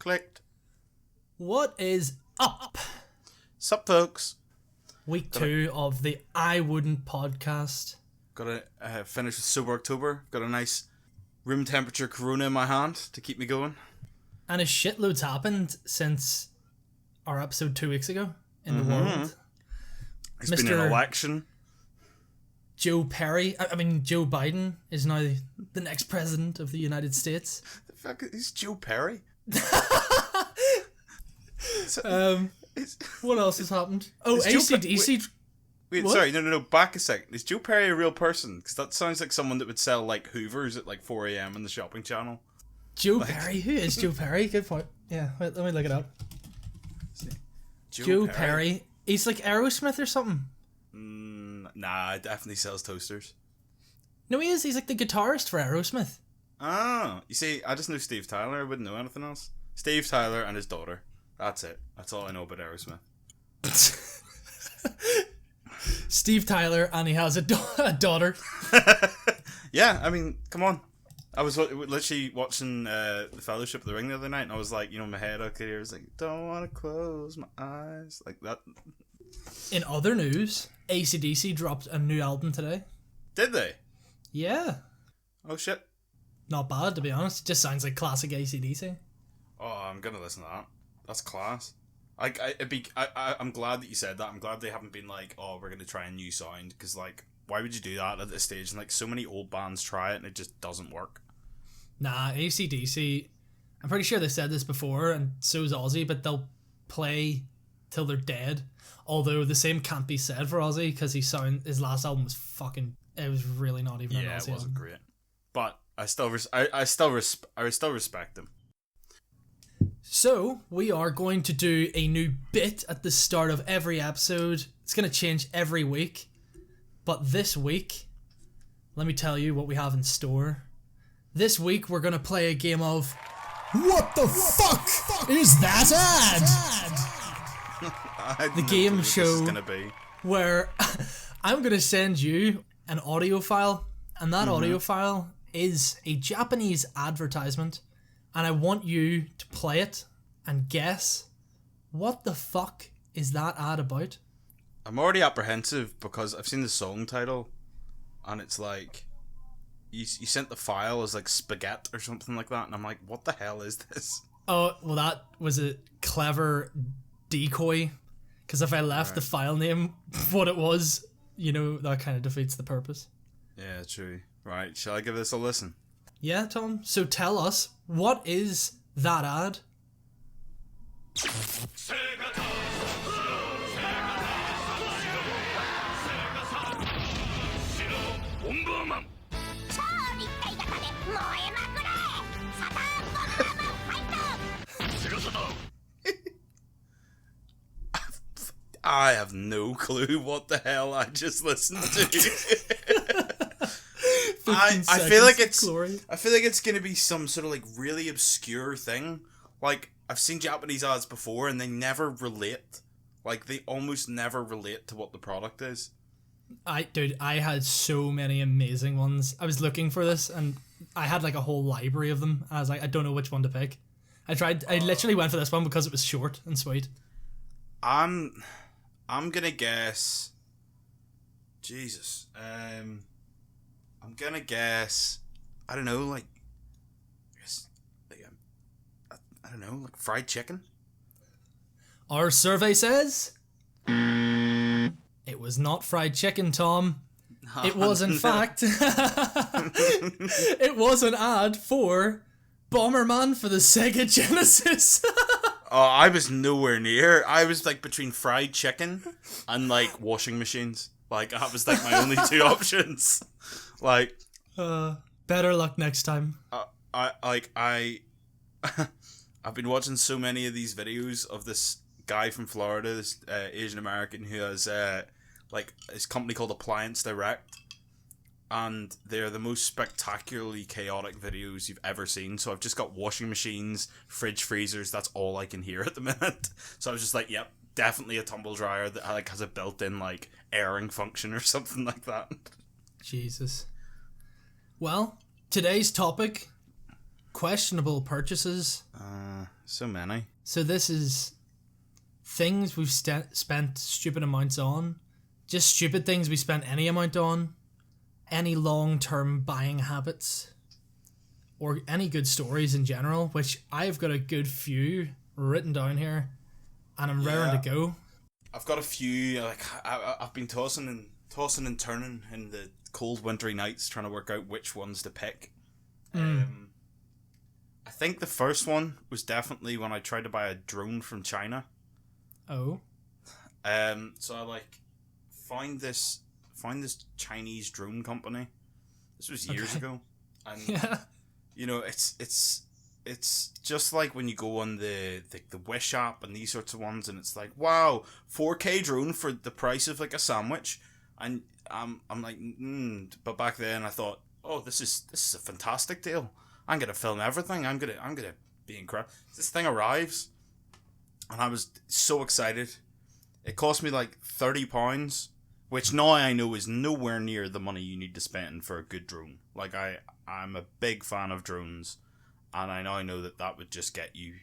Clicked. What is up? Sup, folks? Week 2 of the I Wouldn't podcast. Got to finish with Sober October. Got a nice room temperature Corona in my hand to keep me going. And a shitload's happened since our episode 2 weeks ago in the world. It's been an election. Joe Biden is now the next president of the United States. The fuck is Joe Perry? What else has happened? Oh, Is Joe AC/DC. Wait, What? sorry, no. Back a second. Is Joe Perry a real person? Because that sounds like someone that would sell like Hoovers at like 4 a.m. on the shopping channel. Joe Perry? Who is Joe Perry? Good point. Yeah, wait, let me look it up. Joe Perry. He's like Aerosmith or something. Nah, it definitely sells toasters. No, he is. He's like the guitarist for Aerosmith. Oh, you see, I just know Steve Tyler. I wouldn't know anything else. Steve Tyler and his daughter. That's it. That's all I know about Aerosmith. Steve Tyler, and he has a daughter. Yeah, I mean, come on. I was literally watching The Fellowship of the Ring the other night, and I was like, my head out here was like, don't want to close my eyes. Like that. In other news, AC/DC dropped a new album today. Did they? Yeah. Oh, shit. Not bad, to be honest. It just sounds like classic AC/DC. Oh, I'm going to listen to that. That's class. I'm glad that you said that. I'm glad they haven't been like, oh, we're going to try a new sound. Because, like, why would you do that at this stage? And, like, so many old bands try it and it just doesn't work. Nah, AC/DC, I'm pretty sure they said this before, and so's Ozzy, but they'll play till they're dead. Although the same can't be said for Ozzy, because his last album was it was really not even an Ozzy it wasn't album. great. But I still respect him. So, we are going to do a new bit at the start of every episode. It's going to change every week. But this week, let me tell you what we have in store. This week, we're going to play a game of What the fuck is that ad? The game show where I'm going to send you an audio file, and that audio file is a Japanese advertisement, and I want you to play it and guess what the fuck is that ad about. I'm already apprehensive because I've seen the song title and it's like you sent the file as like spaghetti or something like that, and I'm like, what the hell is this? Oh, well, that was a clever decoy, because if I left the file name what it was, that kind of defeats the purpose. Yeah, true. Right, shall I give this a listen? Yeah, Tom. So tell us, what is that ad? I have no clue what the hell I just listened to. I feel like it's gonna be some sort of like really obscure thing. Like, I've seen Japanese ads before and they never relate. Like, they almost never relate to what the product is. I had so many amazing ones. I was looking for this and I had like a whole library of them. I was like, I don't know which one to pick. I literally went for this one because it was short and sweet. I'm gonna guess. Jesus. I'm gonna guess. I don't know, like fried chicken. Our survey says it was not fried chicken, Tom. It was, in fact, it was an ad for Bomberman for the Sega Genesis. Oh, I was nowhere near. I was like between fried chicken and like washing machines. Like, that was like my only two options. Like, better luck next time. I've been watching so many of these videos of this guy from Florida, this Asian American who has like his company called Appliance Direct, and they're the most spectacularly chaotic videos you've ever seen. So I've just got washing machines, fridge, freezers. That's all I can hear at the minute. So I was just like, yep, definitely a tumble dryer that like has a built-in like airing function or something like that. Jesus. Well, today's topic, questionable purchases. So many. So this is things we've spent stupid amounts on. Just stupid things we spent any amount on. Any long-term buying habits. Or any good stories in general, which I've got a good few written down here. And I'm raring to go. I've got a few. Like I've been tossing and turning in the cold wintry nights, trying to work out which ones to pick. I think the first one was definitely when I tried to buy a drone from China. Oh. So I find this Chinese drone company. This was years ago, and you know it's just like when you go on the Wish app and these sorts of ones, and it's like, wow, 4K drone for the price of like a sandwich, and I'm like, but back then I thought, oh, this is a fantastic deal. I'm gonna film everything. I'm gonna be incredible. This thing arrives, and I was so excited. It cost me like £30, which now I know is nowhere near the money you need to spend for a good drone. Like I'm a big fan of drones, and I now know that would just get you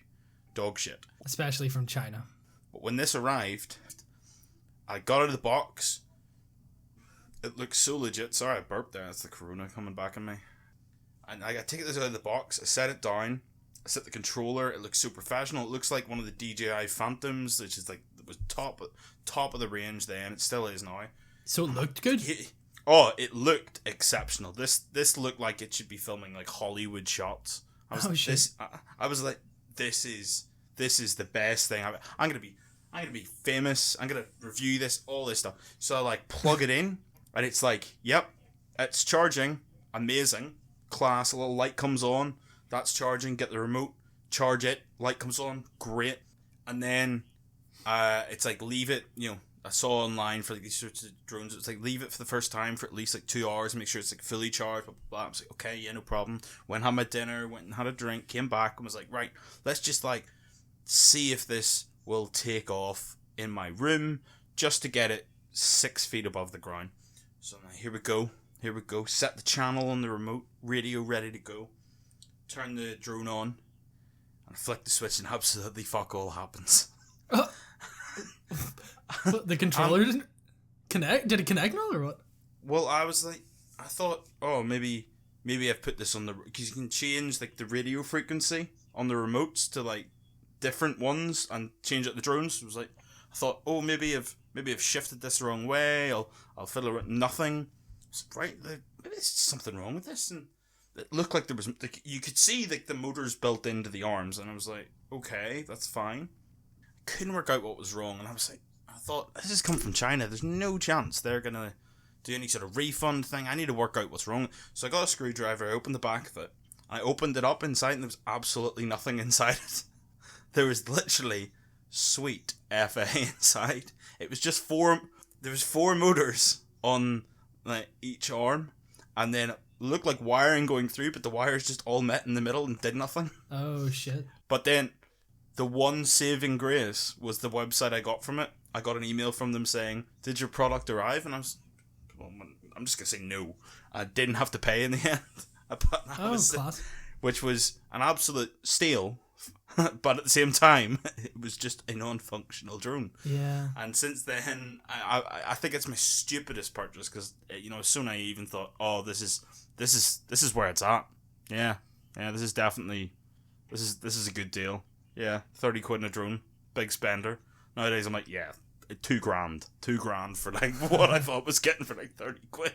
dog shit. Especially from China. But when this arrived, I got out of the box. It looks so legit. Sorry, I burped there. That's the corona coming back on me. And I take this out of the box. I set it down. I set the controller. It looks so professional. It looks like one of the DJI Phantoms, which is like it was top of the range then. It still is now. So it looked good. It looked exceptional. This looked like it should be filming like Hollywood shots. I was like, this is the best thing. I'm gonna be famous. I'm gonna review this, all this stuff. So I like plug it in, and it's like, yep, it's charging. Amazing. Class. A little light comes on. That's charging. Get the remote. Charge it. Light comes on. Great. And then it's like, leave it. You know, I saw online for like these sorts of drones. It's like, leave it for the first time for at least like 2 hours. Make sure it's like fully charged. Blah, blah, blah. I was like, okay, yeah, no problem. Went and had my dinner. Went and had a drink. Came back and was like, right, let's just like see if this will take off in my room, just to get it 6 feet above the ground. So now here we go. Set the channel on the remote, radio ready to go. Turn the drone on, and flick the switch, and absolutely fuck all happens. The controller didn't connect? Did it connect now or what? Well, I thought, oh, maybe I've put this on because you can change like the radio frequency on the remotes to like different ones and change it the drones. It was like, I thought, oh, maybe I've shifted this the wrong way. I'll fiddle around. Nothing. Right, maybe there's something wrong with this, and it looked like there was. Like, you could see like the motors built into the arms, and I was like, okay, that's fine. Couldn't work out what was wrong, and I thought this has come from China. There's no chance they're gonna do any sort of refund thing. I need to work out what's wrong. So I got a screwdriver. I opened the back of it. I opened it up inside, and there was absolutely nothing inside it. There was literally sweet FA inside. It was just there was 4 motors on like each arm, and then it looked like wiring going through, but the wires just all met in the middle and did nothing. Oh shit. But then the one saving grace was the website I got from it. I got an email from them saying, did your product arrive? And I'm just gonna say no. I didn't have to pay in the end. Class. Which was an absolute steal. But at the same time, it was just a non-functional drone. Yeah. And since then, I think it's my stupidest purchase because so naive and thought, oh, this is where it's at. Yeah, this is definitely this is a good deal. Yeah, 30 quid in a drone, big spender. Nowadays, I'm like, yeah, $2,000 for like what I thought was getting for like 30 quid.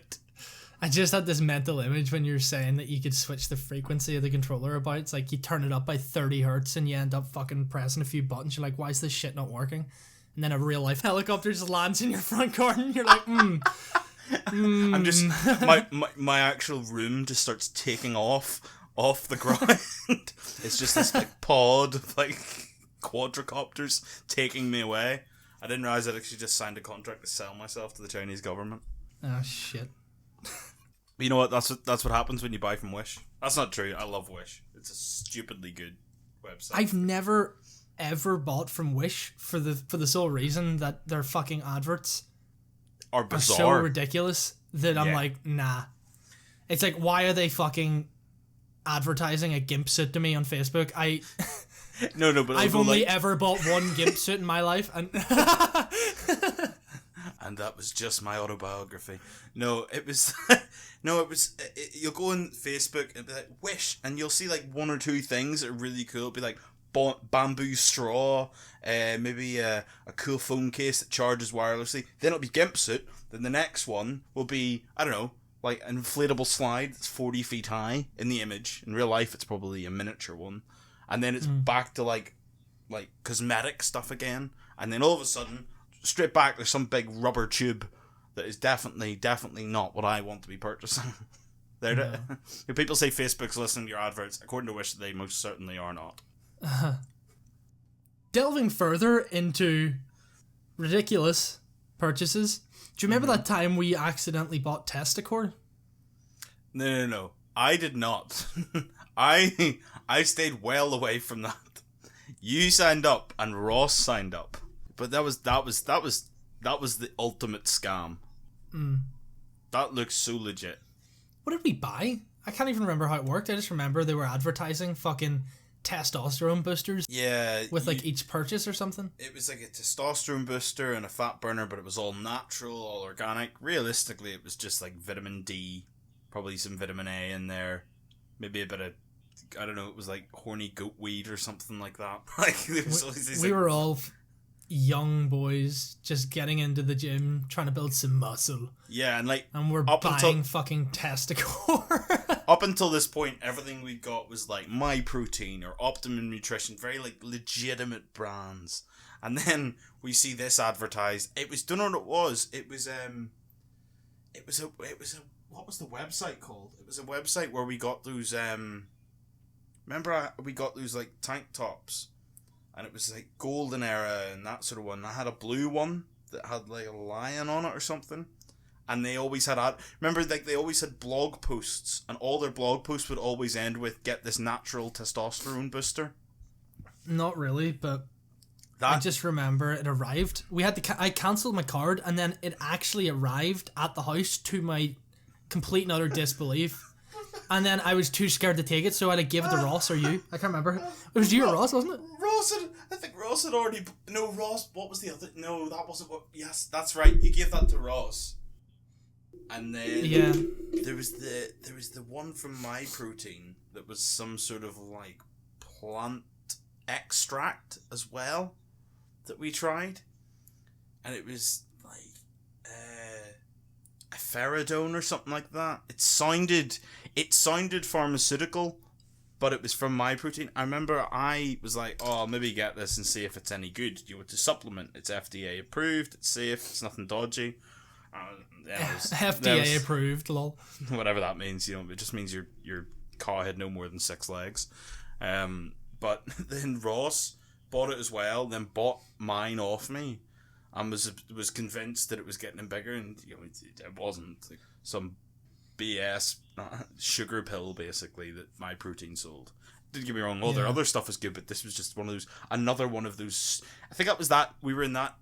I just had this mental image when you're saying that you could switch the frequency of the controller about. It's like you turn it up by 30 hertz and you end up fucking pressing a few buttons. You're like, why is this shit not working? And then a real life helicopter just lands in your front garden. You're like, I'm just my actual room just starts taking off the ground. It's just this like pod of like quadricopters taking me away. I didn't realize I'd actually just signed a contract to sell myself to the Chinese government. Oh shit. You know what? That's what happens when you buy from Wish. That's not true. I love Wish. It's a stupidly good website. I've never ever bought from Wish for the sole reason that their fucking adverts are bizarre, so ridiculous that I'm like, nah. It's like, why are they fucking advertising a gimp suit to me on Facebook. But I've only ever bought one gimp suit in my life, and and that was just my autobiography. No, it was you'll go on Facebook and be like, Wish, and you'll see like one or two things that are really cool. It'll be like bamboo straw, maybe a cool phone case that charges wirelessly. Then it'll be gimp suit. Then the next one will be, I don't know, like an inflatable slide that's 40 feet high in the image. In real life, it's probably a miniature one. And then it's back to like cosmetic stuff again. And then all of a sudden, straight back, there's some big rubber tube that is definitely not what I want to be purchasing. People say Facebook's listening to your adverts. According to Wish, they most certainly are not. Delving further into ridiculous purchases, do you remember that time we accidentally bought Testicore? No. I did not. I stayed well away from that. You signed up and Ross signed up, but that was the ultimate scam. That looks so legit. What did we buy? I can't even remember how it worked. I just remember they were advertising fucking testosterone boosters. Yeah. With like each purchase or something. It was like a testosterone booster and a fat burner, but it was all natural, all organic. Realistically, it was just like vitamin D, probably some vitamin A in there, maybe a bit of, I don't know, it was like horny goat weed or something like that. Like there was always these, we were all young boys just getting into the gym, trying to build some muscle. Yeah, and we're buying fucking Testicore. Up until this point, everything we got was like My Protein or Optimum Nutrition, very like legitimate brands. And then we see this advertised. It was, don't know what it was. It was a what was the website called? It was a website where we got those remember we got those like tank tops, and it was like golden era and that sort of one. I had a blue one that had like a lion on it or something, and they always had remember, like they always had blog posts, and all their blog posts would always end with "Get this natural testosterone booster." Not really, but I just remember it arrived. I cancelled my card, and then it actually arrived at the house to my complete and utter disbelief. And then I was too scared to take it, so I had to give it to Ross or you. I can't remember. It was you or Ross, wasn't it? I think Ross had already... No, Ross, what was the other... No, that wasn't what... Yes, that's right. You gave that to Ross. And then... Yeah. There was the one from My Protein that was some sort of, like, plant extract as well that we tried. And it was, like... Ferrodone or something like that. It sounded pharmaceutical, but it was from My Protein. I remember I was like, oh, maybe get this and see if it's any good. You want to supplement. It's FDA approved. It's safe. It's nothing dodgy. FDA approved, lol. Whatever that means, it just means your car had no more than 6 legs. But then Ross bought it as well, then bought mine off me. And was convinced that it was getting him bigger, and it wasn't. Like some BS sugar pill basically that My Protein sold. Didn't get me wrong, all their other stuff was good, but this was just another one of those. I think we were in that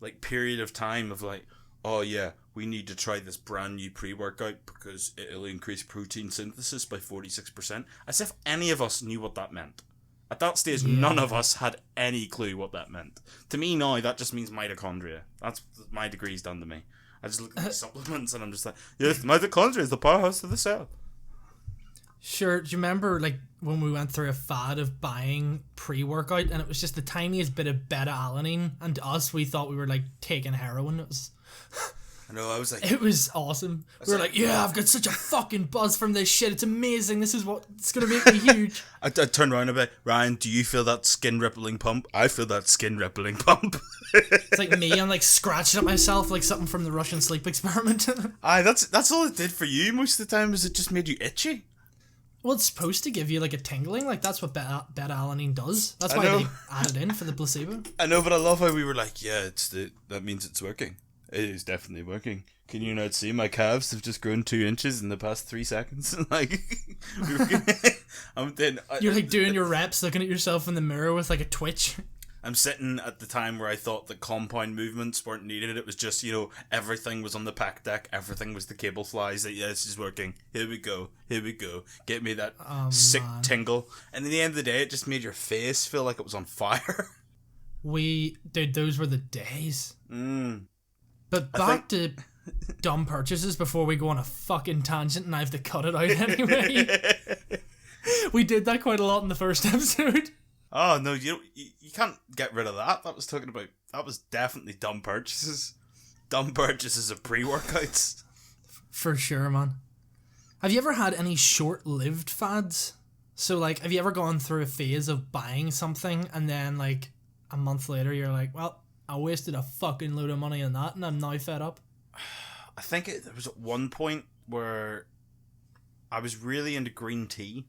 like period of time of like, oh yeah, we need to try this brand new pre-workout because it'll increase protein synthesis by 46%. As if any of us knew what that meant. At that stage, none of us had any clue what that meant. To me now, that just means mitochondria. That's my degree's done to me. I just look at these supplements and I'm just like, yes, mitochondria is the powerhouse of the cell. Sure, do you remember like when we went through a fad of buying pre-workout and it was just the tiniest bit of beta-alanine, and to us, we thought we were like taking heroin. It was... I know, I was like... It was awesome. We were like, yeah, I've got such a fucking buzz from this shit. It's amazing. This is what's going to make me huge. I turned around a bit. Ryan, do you feel that skin-rippling pump? I feel that skin-rippling pump. It's like me. I'm like scratching at myself like something from the Russian sleep experiment. Aye, that's all it did for you most of the time, was it just made you itchy. Well, it's supposed to give you like a tingling. Like that's what beta-alanine does. That's why they added in for the placebo. I know, but I love how we were like, yeah, that means it's working. It is definitely working. Can you not see my calves have just grown 2 inches in the past 3 seconds? Like, you're like doing your reps, looking at yourself in the mirror with like a twitch. I'm sitting at the time where I thought the compound movements weren't needed. It was just, everything was on the pack deck. Everything was the cable flies. That, yeah, this is working. Here we go. Get me that sick tingle. And in the end of the day, it just made your face feel like it was on fire. Dude, those were the days. But to dumb purchases before we go on a fucking tangent and I have to cut it out anyway. We did that quite a lot in the first episode. Oh, no, you can't get rid of that. That was definitely dumb purchases. Dumb purchases of pre-workouts. For sure, man. Have you ever had any short-lived fads? So, like, have you ever gone through a phase of buying something and then, like, a month later you're like, well, I wasted a fucking load of money on that and I'm now fed up? I think there was at one point where I was really into green tea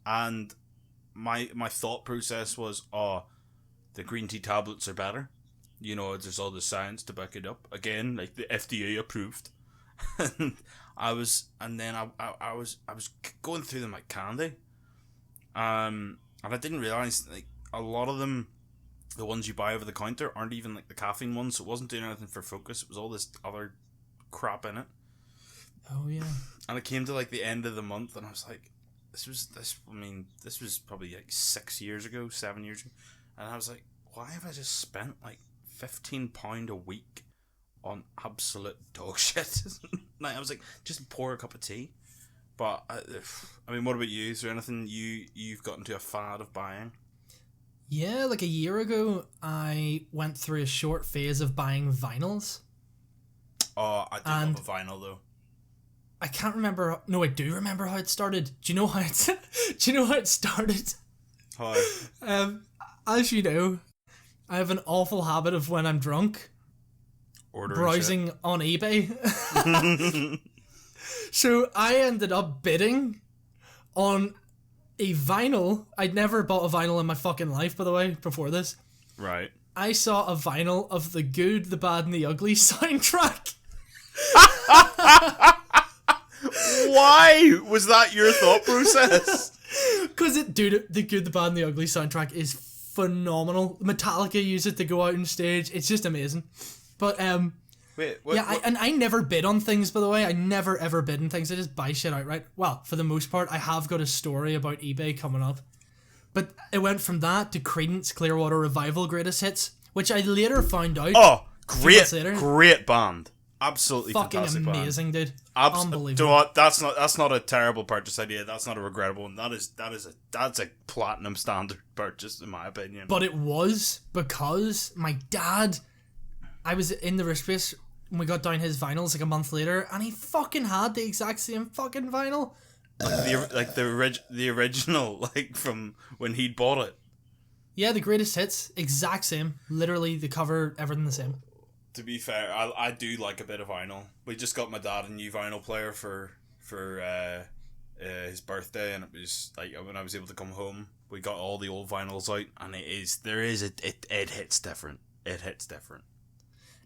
and my thought process was, the green tea tablets are better. There's all the science to back it up. Again, like the FDA approved. And I was going through them like candy. And I didn't realize like a lot of them, the ones you buy over the counter, aren't even like the caffeine ones. So it wasn't doing anything for focus. It was all this other crap in it. Oh yeah. And it came to like the end of the month, and I was like, this was probably like 7 years ago, and I was like, why have I just spent like £15 a week on absolute dog shit? Like, I was like, just pour a cup of tea. But what about you? Is there anything you've got into a fad of buying? Yeah, like a year ago, I went through a short phase of buying vinyls. Oh, I do love a vinyl though. I can't remember. No, I do remember how it started. Do you know how it started? How? As you know, I have an awful habit of when I'm drunk, browsing shit on eBay. So I ended up bidding on a vinyl. I'd never bought a vinyl in my fucking life, by the way, before this. Right. I saw a vinyl of the Good, the Bad, and the Ugly soundtrack. Why was that your thought process? Because the Good, the Bad, and the Ugly soundtrack is phenomenal. Metallica use it to go out on stage. It's just amazing. But wait, I never bid on things, by the way. I never ever bid on things. I just buy shit outright. Well, for the most part, I have got a story about eBay coming up. But it went from that to Creedence Clearwater Revival Greatest Hits, which I later found out. Oh, great band. Absolutely fucking fantastic amazing, band. Dude. Unbelievable. Do you know what? That's not a terrible purchase idea. That's not a regrettable one. That's a platinum standard purchase in my opinion. But it was because my dad, I was in the wrist space when we got down his vinyls like a month later, and he fucking had the exact same fucking vinyl. The original, like from when he'd bought it. Yeah, the Greatest Hits, exact same. Literally the cover, everything the same. To be fair, I do like a bit of vinyl. We just got my dad a new vinyl player for his birthday, and it was like when I was able to come home, we got all the old vinyls out, and it hits different. It hits different.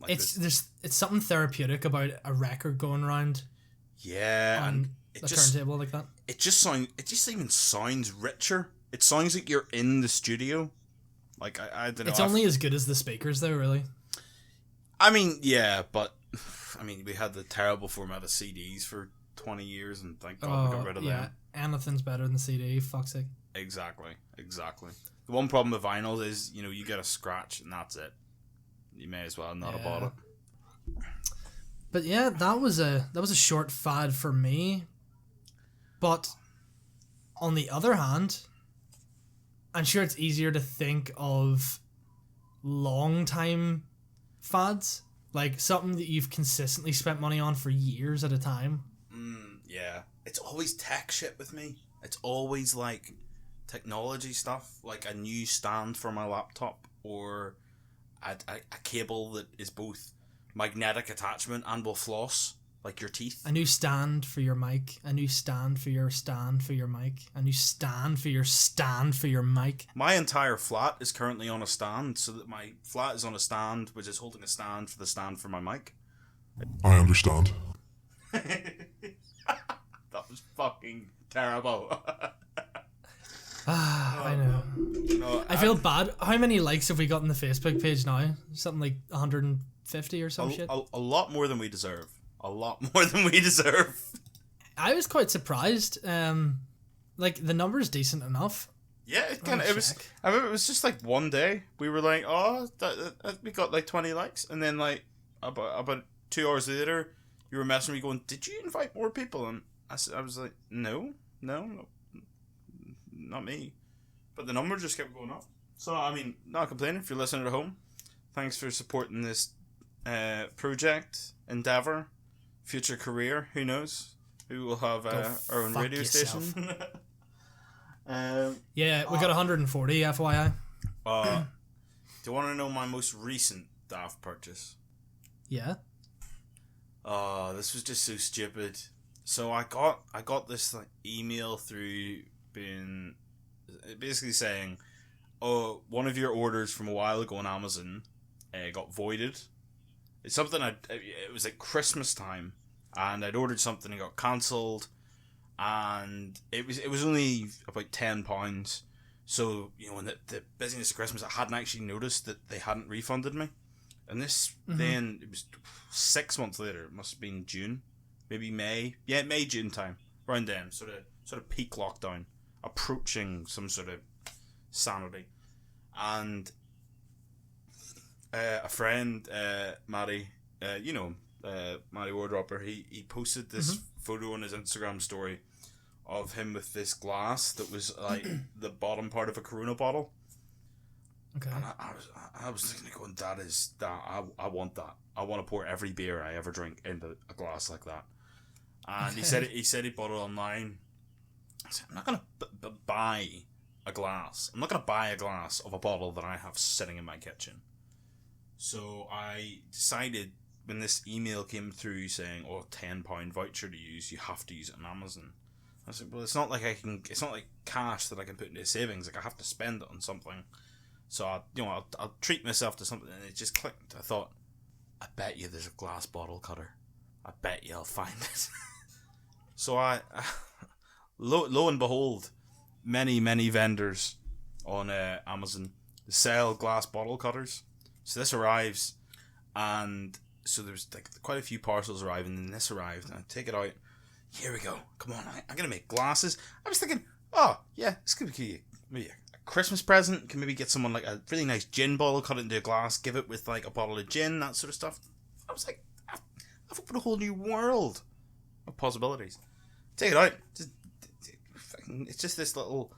Like it's something therapeutic about a record going around. Yeah, and a turntable like that. It just even sounds richer. It sounds like you're in the studio. Like I don't know. It's only as good as the speakers, though, really. I mean, yeah, but we had the terrible format of CDs for 20 years, and thank God we got rid of them. Anything's better than CD, fuck's sake. Exactly. The one problem with vinyls is, you get a scratch, and that's it. You may as well not have bought it. But yeah, that was a short fad for me. But on the other hand, I'm sure it's easier to think of long time fads, like something that you've consistently spent money on for years at a time. Yeah, it's always tech shit with me. It's always like technology stuff, like a new stand for my laptop, or a cable that is both magnetic attachment and will floss like your teeth. A new stand for your mic. A new stand for your stand for your mic. A new stand for your stand for your mic. My entire flat is currently on a stand, so that my flat is on a stand, which is holding a stand for my mic. I understand. That was fucking terrible. I know. No, I feel bad. How many likes have we got on the Facebook page now? Something like 150 or some shit. A lot more than we deserve. A lot more than we deserve. I was quite surprised. Like, the number's decent enough. Yeah, it kind of. It was. I remember it was just like one day we were like, oh, we got like 20 likes, and then like about 2 hours later, you were messaging me going, "Did you invite more people?" And I was like, no, not me. But the number just kept going up. So I mean, not complaining if you're listening at home. Thanks for supporting this project, endeavor, future career. Who knows? Who will have our own radio station? Yeah, we got 140, FYI. Do you want to know my most recent daft purchase? Yeah. This was just so stupid. So I got this like email through being basically saying, oh, one of your orders from a while ago on Amazon got voided. It's something it was like Christmas time, and I'd ordered something and got cancelled. And it was only about £10. So, you know, in the busyness of Christmas, I hadn't actually noticed that they hadn't refunded me. And this, then, it was 6 months later. It must have been June. Maybe May. Yeah, May, June time. Around then. Sort of peak lockdown. Approaching some sort of sanity. And a friend, Maddie, Maddie Wardropper, he posted this photo on his Instagram story of him with this glass that was like the bottom part of a Corona bottle. Okay. And I was thinking, going, I want that. I want to pour every beer I ever drink into a glass like that. And he said he bought it online. I said, I'm not gonna buy a glass. I'm not gonna buy a glass of a bottle that I have sitting in my kitchen. So I decided, when this email came through saying, "Oh, £10 voucher to use, you have to use it on Amazon," I said, "Well, it's not like it's not like cash that I can put into savings. Like I have to spend it on something." So I'll treat myself to something, and it just clicked. I thought, I bet you there's a glass bottle cutter. I bet you I'll find it. So lo and behold, many vendors on Amazon sell glass bottle cutters. So this arrives, and so there's like quite a few parcels arriving, and this arrived, and I take it out. Here we go. Come on, I'm gonna make glasses. I was thinking, oh yeah, this could be maybe a Christmas present. Can maybe get someone like a really nice gin bottle, cut it into a glass, give it with like a bottle of gin, that sort of stuff. I was like, I've opened a whole new world of possibilities. Take it out. It's just this little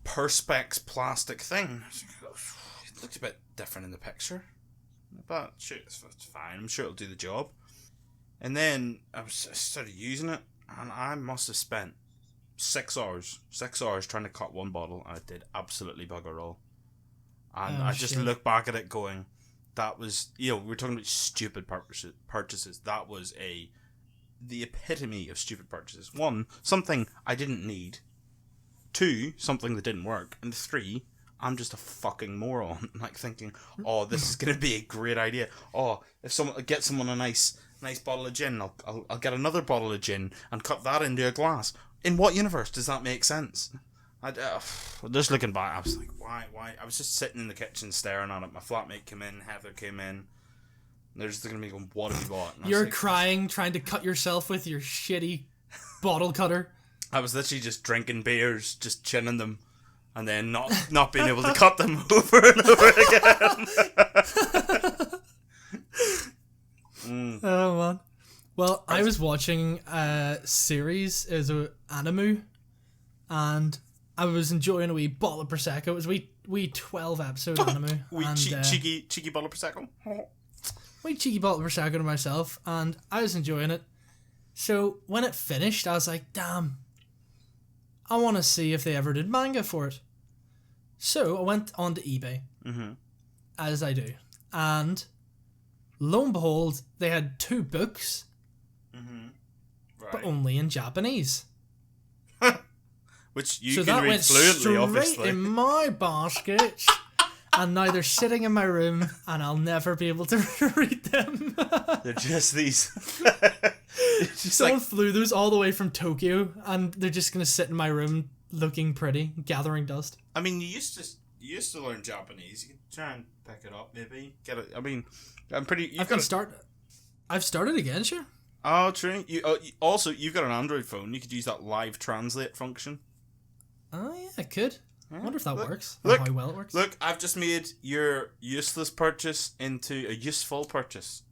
Perspex plastic thing. It looks a bit different in the picture, but sure, it's fine. I'm sure it'll do the job. And then I started using it, and I must have spent 6 hours trying to cut one bottle, and I did absolutely bugger all. And I just look back at it going, that was, we were talking about stupid purchases. That was the epitome of stupid purchases. 1, something I didn't need. 2, something that didn't work. And 3, I'm just a fucking moron. Like thinking, oh, this is going to be a great idea. Oh, if someone get someone a nice bottle of gin, I'll get another bottle of gin and cut that into a glass. In what universe does that make sense? Just looking back, I was like, why? I was just sitting in the kitchen staring at it. My flatmate came in, Heather came in. They're just looking at me going, what have you bought? You're like, crying, trying to cut yourself with your shitty bottle cutter. I was literally just drinking beers, just chinning them, and then not being able to cut them over and over again. Oh man. Well, I was watching a series, it was an anime, and I was enjoying a wee bottle of Prosecco. It was a wee 12 episode anime. Cheeky bottle of Prosecco. Wee cheeky bottle of Prosecco to myself, and I was enjoying it. So when it finished, I was like, damn, I want to see if they ever did manga for it. So I went onto eBay, as I do, and lo and behold, they had 2 books, right, but only in Japanese. Which you can read fluently, obviously. So that went straight in my basket, and now they're sitting in my room, and I'll never be able to read them. They're just these... Someone flew those all the way from Tokyo, and they're just going to sit in my room looking pretty, gathering dust. I mean, you used to learn Japanese. You could try and pick it up, maybe get it. I mean, I'm pretty. I've started again, sure. Oh, true. Also, you've got an Android phone. You could use that live translate function. Oh yeah, I could. I wonder if that works. Look, or how well it works. Look, I've just made your useless purchase into a useful purchase.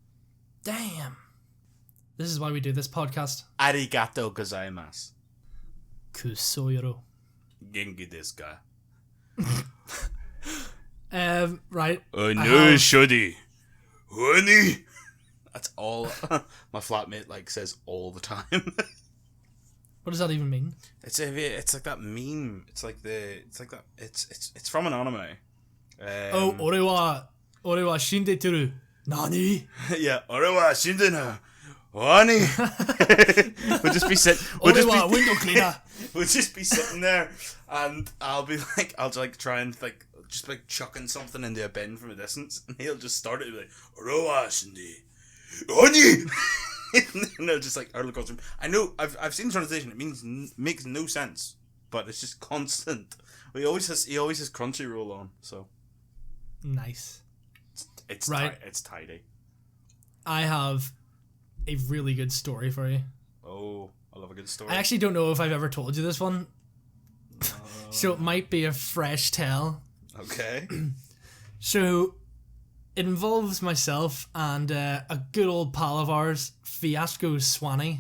Damn. This is why we do this podcast. Arigato gozaimasu. Kusoyoro. Genki desu ka? Right. No, shoddy. Honey. That's all my flatmate says all the time. What does that even mean? It's like that meme. It's from an anime. Ore wa shindeturu. Nani? Yeah, ore wa shindena. Nani? We'll just be sitting. Window cleaner. We'll just be sitting there, and I'll try and just chucking something into a bin from a distance, and he'll just start it like ore wa shinde. Nani? No, just Earl across him. I know. I've seen the translation. It makes no sense, but it's just constant. He always has Crunchyroll on, so nice. It's right. It's tidy. I have a really good story for you. Oh, I love a good story. I actually don't know if I've ever told you this one, so it might be a fresh tell. Okay. So. It involves myself and a good old pal of ours, Fiasco Swanee,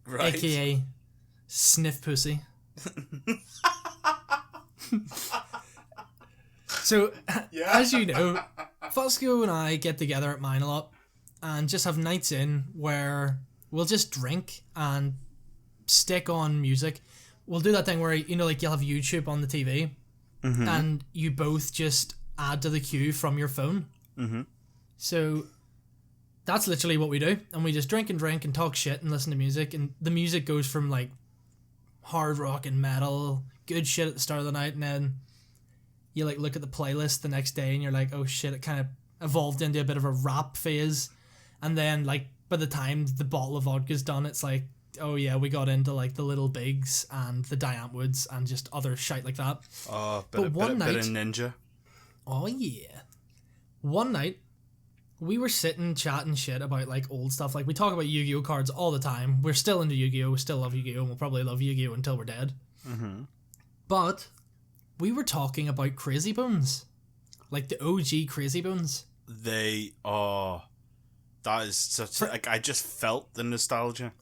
right. aka Sniff Pussy. So, as you know, Fiasco and I get together at mine a lot and just have nights in where we'll just drink and stick on music. We'll do that thing where, you'll have YouTube on the TV and you both just add to the queue from your phone. Mm-hmm. So that's literally what we do, and we just drink and talk shit and listen to music, and the music goes from hard rock and metal, good shit at the start of the night, and then you look at the playlist the next day and you're like, oh shit, it kind of evolved into a bit of a rap phase, and then by the time the bottle of vodka's done, it's like, oh yeah, we got into the Little Bigs and the Diane Woods and just other shit like that. Oh, bit of Ninja. Oh yeah. One night, we were sitting chatting shit about old stuff. We talk about Yu-Gi-Oh cards all the time. We're still into Yu-Gi-Oh. We still love Yu-Gi-Oh, and we'll probably love Yu-Gi-Oh until we're dead. Mm-hmm. But we were talking about Crazy Bones, the OG Crazy Bones. They are. That is such. I just felt the nostalgia.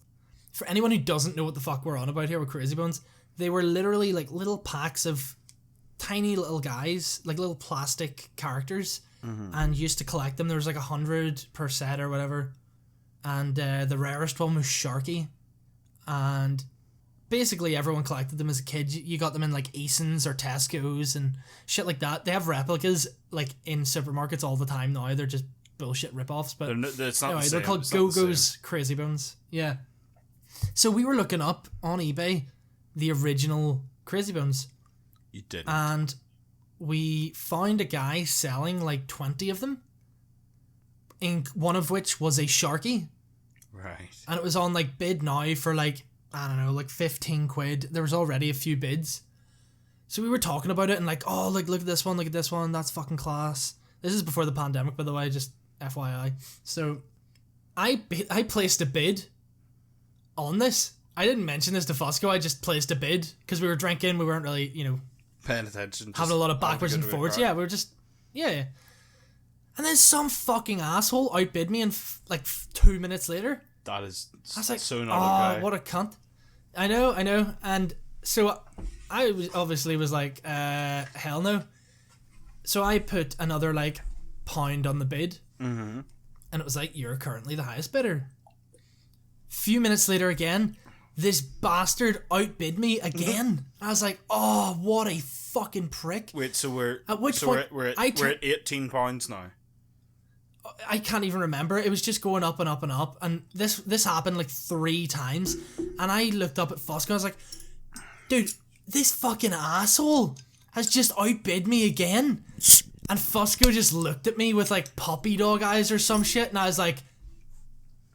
For anyone who doesn't know what the fuck we're on about here with Crazy Bones, they were literally little packs of tiny little guys, little plastic characters. Mm-hmm. And used to collect them. There was 100 per set or whatever, and the rarest one was Sharky, and basically everyone collected them as a kid. You got them in Eason's or Tesco's and shit like that. They have replicas in supermarkets all the time now. They're just bullshit ripoffs, but they're called Go-Go's Crazy Bones. Yeah. So we were looking up on eBay the original Crazy Bones. You didn't. And we found a guy selling 20 of them, one of which was a Sharky. Right. And it was on bid now for I don't know, 15 quid. There was already a few bids. So we were talking about it and look at this one, that's fucking class. This is before the pandemic, by the way, just FYI. So I placed a bid on this. I didn't mention this to Fosco, I just placed a bid because we were drinking, we weren't really, paying attention, having a lot of backwards and forwards. Yeah, we were just yeah. And then some fucking asshole outbid me in 2 minutes later. That is, I was so not okay. What a cunt. I know. And so I was hell no. So I put another pound on the bid, mm-hmm. and it was you're currently the highest bidder. Few minutes later again, this bastard outbid me again. I was like, oh, what a fucking prick. Wait, so we're at £18 now. I can't even remember. It was just going up and up and up, and this happened 3 times. And I looked up at Fosco and I was like, dude, this fucking asshole has just outbid me again. And Fosco just looked at me with puppy dog eyes or some shit, and I was like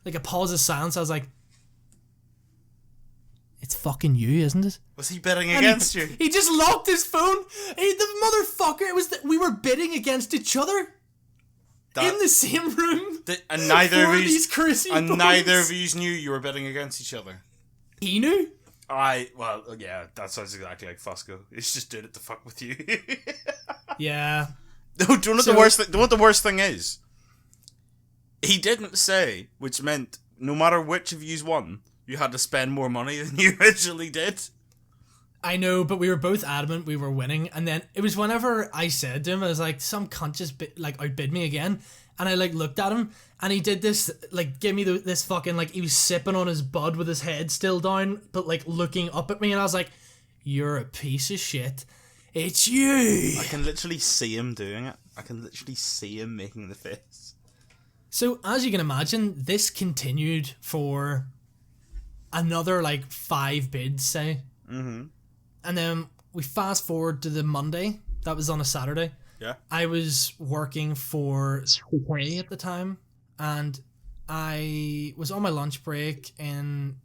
a pause of silence. I was like, It's fucking you, isn't it? Was he betting against you? He just locked his phone. The motherfucker. We were bidding against each other in the same room. And neither of you knew you were betting against each other. He knew. Well, yeah, that sounds exactly like Fusco. He's just doing it to fuck with you. Yeah. No, do you know what the worst thing is? He didn't say, which meant no matter which of yous won, you had to spend more money than you originally did. I know, but we were both adamant we were winning, and then it was whenever I said to him, I was like, some cunt just outbid me again, and I looked at him, and he did this, give me this fucking, he was sipping on his bud with his head still down, but looking up at me, and I was like, you're a piece of shit. It's you! I can literally see him doing it. I can literally see him making the face. So, as you can imagine, this continued for another, 5 bids, say. Mm-hmm. And then we fast forward to the Monday. That was on a Saturday. Yeah. I was working for Sway at the time, and I was on my lunch break in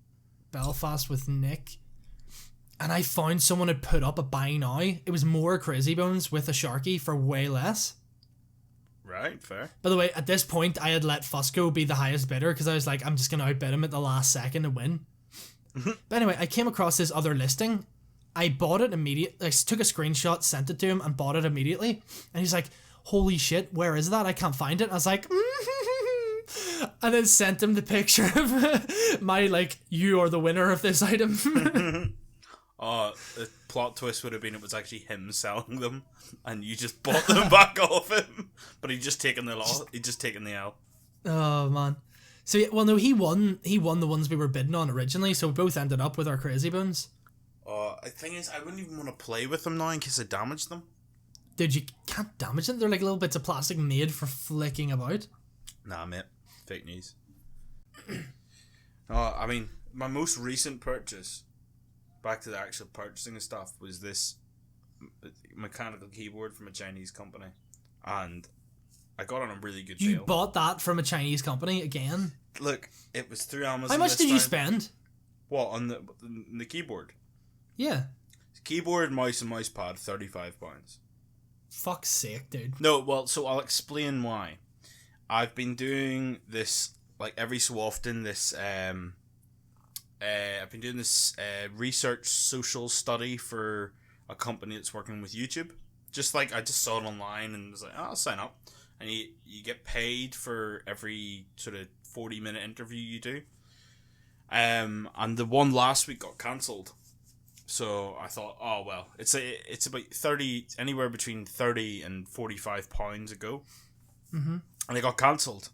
Belfast with Nick, and I found someone had put up a buy now. It was more Crazy Bones with a Sharky for way less. Right, fair. By the way, at this point, I had let Fusco be the highest bidder because I was like, I'm just going to outbid him at the last second to win. But anyway, I came across this other listing. I bought it immediately. I took a screenshot, sent it to him, and bought it immediately. And he's like, holy shit, where is that? I can't find it. I was like, and then sent him the picture of my, you are the winner of this item. The plot twist would have been it was actually him selling them, and you just bought them back off him. But he'd just taken the loss. He'd just taken the L. Oh man. So well, no, he won. He won the ones we were bidding on originally. So we both ended up with our Crazy Bones. The thing is, I wouldn't even want to play with them now in case I damage them. Dude, you can't damage them. They're like little bits of plastic made for flicking about. Nah, mate. Fake news. I mean, my most recent purchase, back to the actual purchasing of stuff, was this mechanical keyboard from a Chinese company. And I got it on a really good deal. You bought that from a Chinese company again? Look, it was through Amazon. How much did you spend? What, on the keyboard? Yeah. Keyboard, mouse, and mouse pad, £35. Fuck's sake, dude. No, well, so I'll explain why. I've been doing this, every so often, I've been doing this research social study for a company that's working with YouTube. I just saw it online and was like, oh, I'll sign up. And you get paid for every sort of 40-minute interview you do. And the one last week got cancelled. So I thought, oh well, it's about 30, anywhere between 30 and £45 a go. Mm-hmm. And it got cancelled.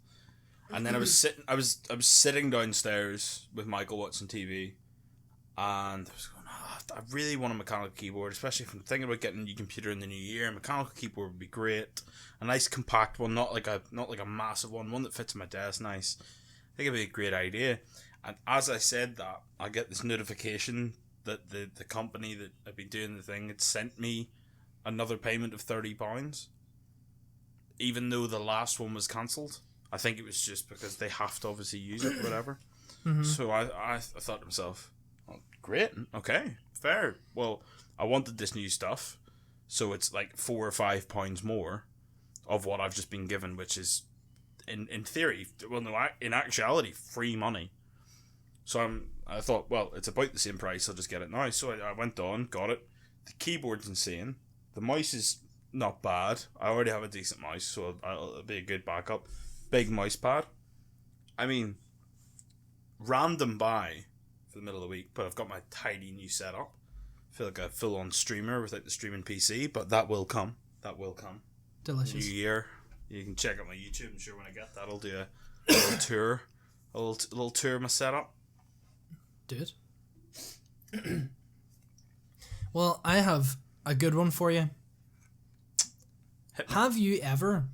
And then I was sitting downstairs with Michael watching TV, and I was going, I really want a mechanical keyboard, especially if I'm thinking about getting a new computer in the new year. A mechanical keyboard would be great. A nice compact one, not like a massive one that fits my desk nice. I think it'd be a great idea. And as I said that, I get this notification that the company that I've been doing the thing had sent me another payment of £30, even though the last one was cancelled. I think it was just because they have to obviously use it, whatever. Mm-hmm. So I thought to myself, oh, great, okay, fair. Well, I wanted this new stuff, so it's like £4 or £5 more of what I've just been given, which is, in theory, well, no, in actuality, free money. So I thought, well, it's about the same price, I'll just get it now. So I went on, got it. The keyboard's insane. The mouse is not bad. I already have a decent mouse, so it'll be a good backup. Big mouse pad. I mean, random buy for the middle of the week, but I've got my tidy new setup. I feel like a full-on streamer without the streaming PC, but that will come. That will come. Delicious. New year. You can check out my YouTube. I'm sure when I get that, I'll do a little tour. A little tour of my setup. Do it. Well, I have a good one for you. Have you ever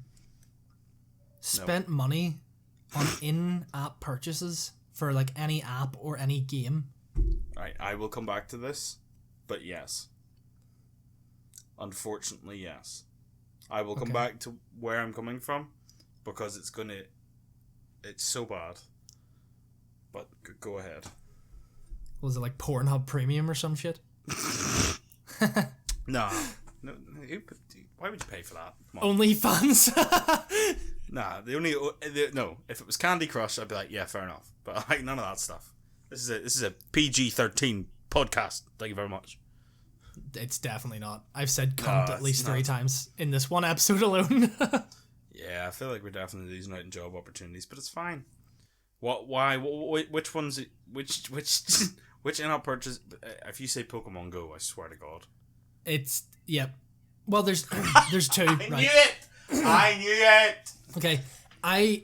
spent money on in-app purchases for any app or any game? Right, I will come back to this, but yes. Unfortunately, yes. I will come back to where I'm coming from, because it's so bad. But go ahead. Was it like Pornhub Premium or some shit? No. Why would you pay for that? OnlyFans. Nah, no. If it was Candy Crush, I'd be like, yeah, fair enough. But like none of that stuff. This is a PG-13 podcast. Thank you very much. It's definitely not. I've said cunt at least 3 times in this one episode alone. Yeah, I feel like we're definitely losing out in job opportunities, but it's fine. What? Why? Which ones? Which in-app purchase? If you say Pokemon Go, I swear to God. It's Well, there's 2. I knew it. Okay, I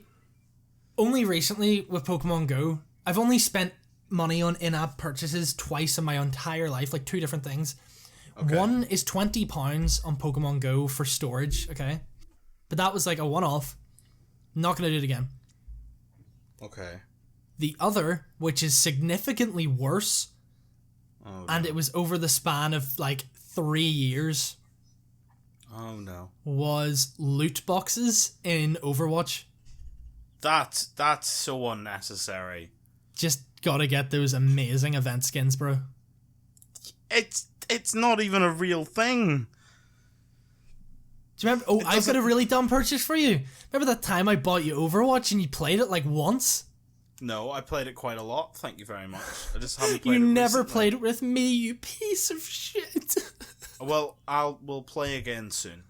only recently with Pokemon Go, I've only spent money on in-app purchases twice in my entire life, like 2 different things. Okay. One is £20 on Pokemon Go for storage, okay? But that was like a one-off. Not gonna do it again. Okay. The other, which is significantly worse, and it was over the span of like 3 years. Oh no. Was loot boxes in Overwatch. That's so unnecessary. Just gotta get those amazing event skins, bro. It's not even a real thing. Do you remember? Oh, I've got a really dumb purchase for you. Remember that time I bought you Overwatch and you played it like once? No, I played it quite a lot. Thank you very much. I just haven't played it. You never recently. played it with me, you piece of shit. Well, we'll play again soon.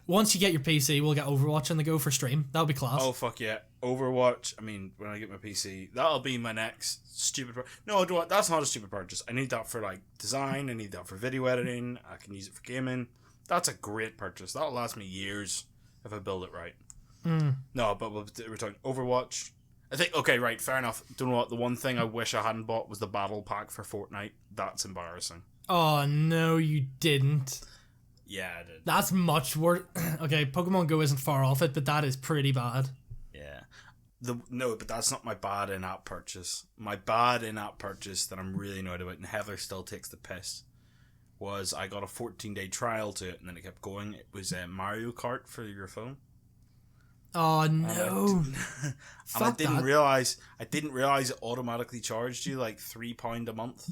Once you get your PC, we'll get Overwatch on the go for stream. That'll be class. Oh fuck yeah, Overwatch. I mean, when I get my PC, that'll be my next stupid. No, that's not a stupid purchase. I need that for like design. I need that for video editing. I can use it for gaming. That's a great purchase. That'll last me years if I build it right. No, but we're talking Overwatch. I think, okay, right, fair enough. Don't know what, the one thing I wish I hadn't bought was the battle pack for Fortnite. That's embarrassing. Oh, no, you didn't. Yeah, I did. That's much worse. Okay, Pokemon Go isn't far off it, but that is pretty bad. Yeah. No, but that's not my bad in-app purchase. My bad in-app purchase that I'm really annoyed about, and Heather still takes the piss, was I got a 14-day trial to it, and then it kept going. It was Mario Kart for your phone. Oh no! And I didn't realize it automatically charged you like £3 a month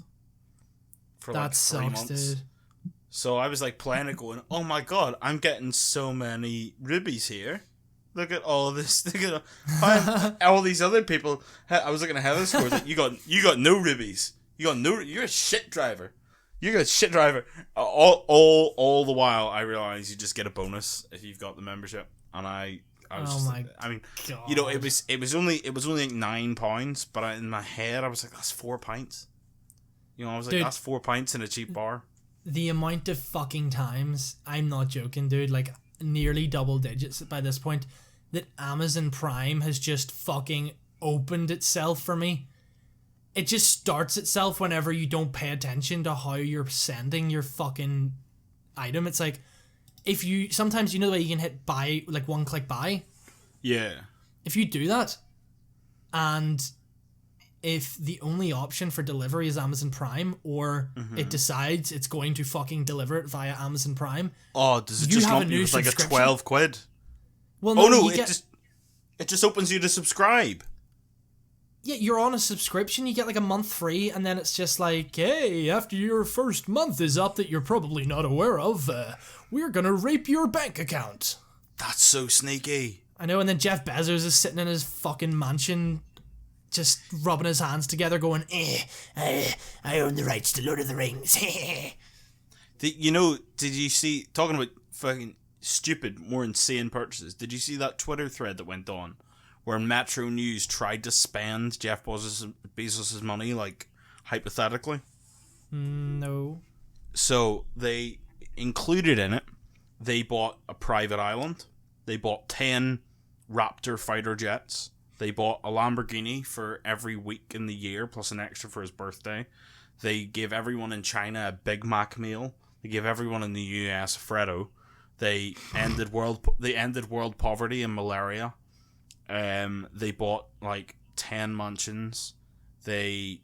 for like 3 months. Dude. So I was like playing it, going, "Oh my god, I'm getting so many rubies here! Look at all this! Look at all these other people." I was looking at Heather's scores. Like, you got no rubies. You're a shit driver. You're a shit driver. All the while, I realized you just get a bonus if you've got the membership, and I was I mean, God. You know, it was only like £9, but in my head I was like, that's £4. You know, I was like, dude, that's £4 in a cheap bar. The amount of fucking times, I'm not joking, dude, like nearly double digits by this point, that Amazon Prime has just fucking opened itself for me. It just starts itself whenever you don't pay attention to how you're sending your fucking item. It's like, if you, sometimes you know the way you can hit buy, like one click buy? Yeah. If you do that, and if the only option for delivery is Amazon Prime, or it decides it's going to fucking deliver it via Amazon Prime. Oh, does it just lump you with like a 12 quid? Well, no, it just opens you to subscribe. Yeah, you're on a subscription, you get like a month free, and then it's just like, hey, after your first month is up that you're probably not aware of, we're gonna rape your bank account. That's so sneaky. I know, and then Jeff Bezos is sitting in his fucking mansion, just rubbing his hands together going, I own the rights to Lord of the Rings. Did you see, talking about fucking stupid, more insane purchases, did you see that Twitter thread that went on where Metro News tried to spend Jeff Bezos' money, like, hypothetically? No. So, they included in it, they bought a private island, they bought 10 Raptor fighter jets, they bought a Lamborghini for every week in the year, plus an extra for his birthday. They gave everyone in China a Big Mac meal. They gave everyone in the US a Freddo. They ended world poverty and malaria. They bought like 10 mansions. They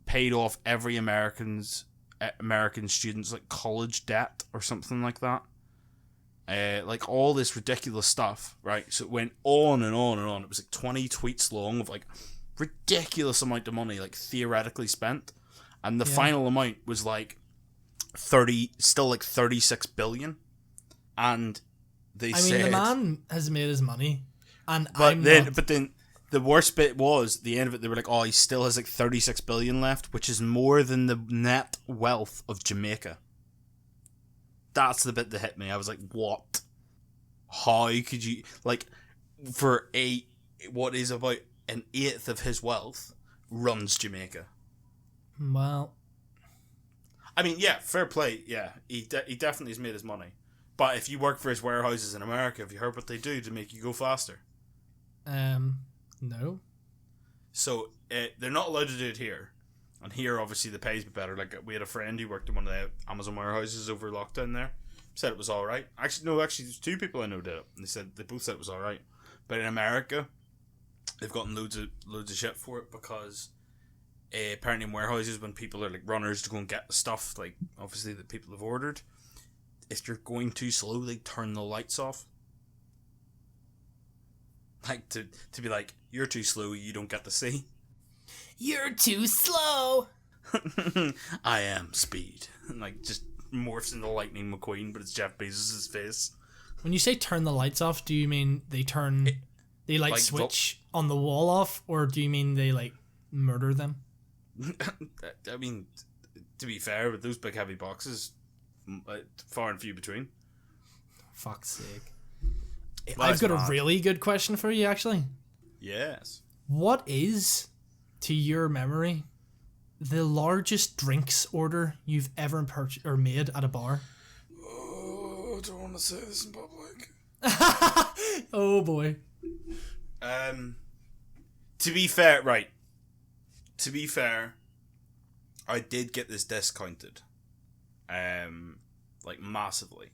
paid off every American student's like college debt or something like that. Like all this ridiculous stuff, right? So it went on and on and on. It was like 20 tweets long of like ridiculous amount of money, like theoretically spent, and the final amount was like 36 billion, and they said, the man has made his money, and but then the worst bit was the end of it. They were like, oh, he still has like 36 billion left, which is more than the net wealth of Jamaica. That's the bit that hit me. I was like, what? How could you, like, for what is about an eighth of his wealth runs Jamaica? Well, I mean, yeah, fair play. Yeah, he definitely has made his money. But if you work for his warehouses in America, have you heard what they do to make you go faster? No. So they're not allowed to do it here. And here, obviously, the pay's better. Like, we had a friend who worked in one of the Amazon warehouses over lockdown there. Said it was alright. Actually, there's two people I know did it. And they both said it was alright. But in America, they've gotten loads of shit for it because apparently in warehouses, when people are like runners to go and get the stuff, like obviously that people have ordered, if you're going too slow, they turn the lights off. Like to be like, you're too slow, you don't get to see. You're too slow. I am speed. Like just morphs into Lightning McQueen, but it's Jeff Bezos' face. When you say turn the lights off, do you mean they switch on the wall off, or do you mean they like murder them? I mean, to be fair, with those big heavy boxes, far and few between. Fuck's sake. I've got a really good question for you, actually. Yes. What is, to your memory, the largest drinks order you've ever purchased or made at a bar? Oh, I don't want to say this in public. Oh boy. To be fair, right. To be fair, I did get this discounted. Like massively.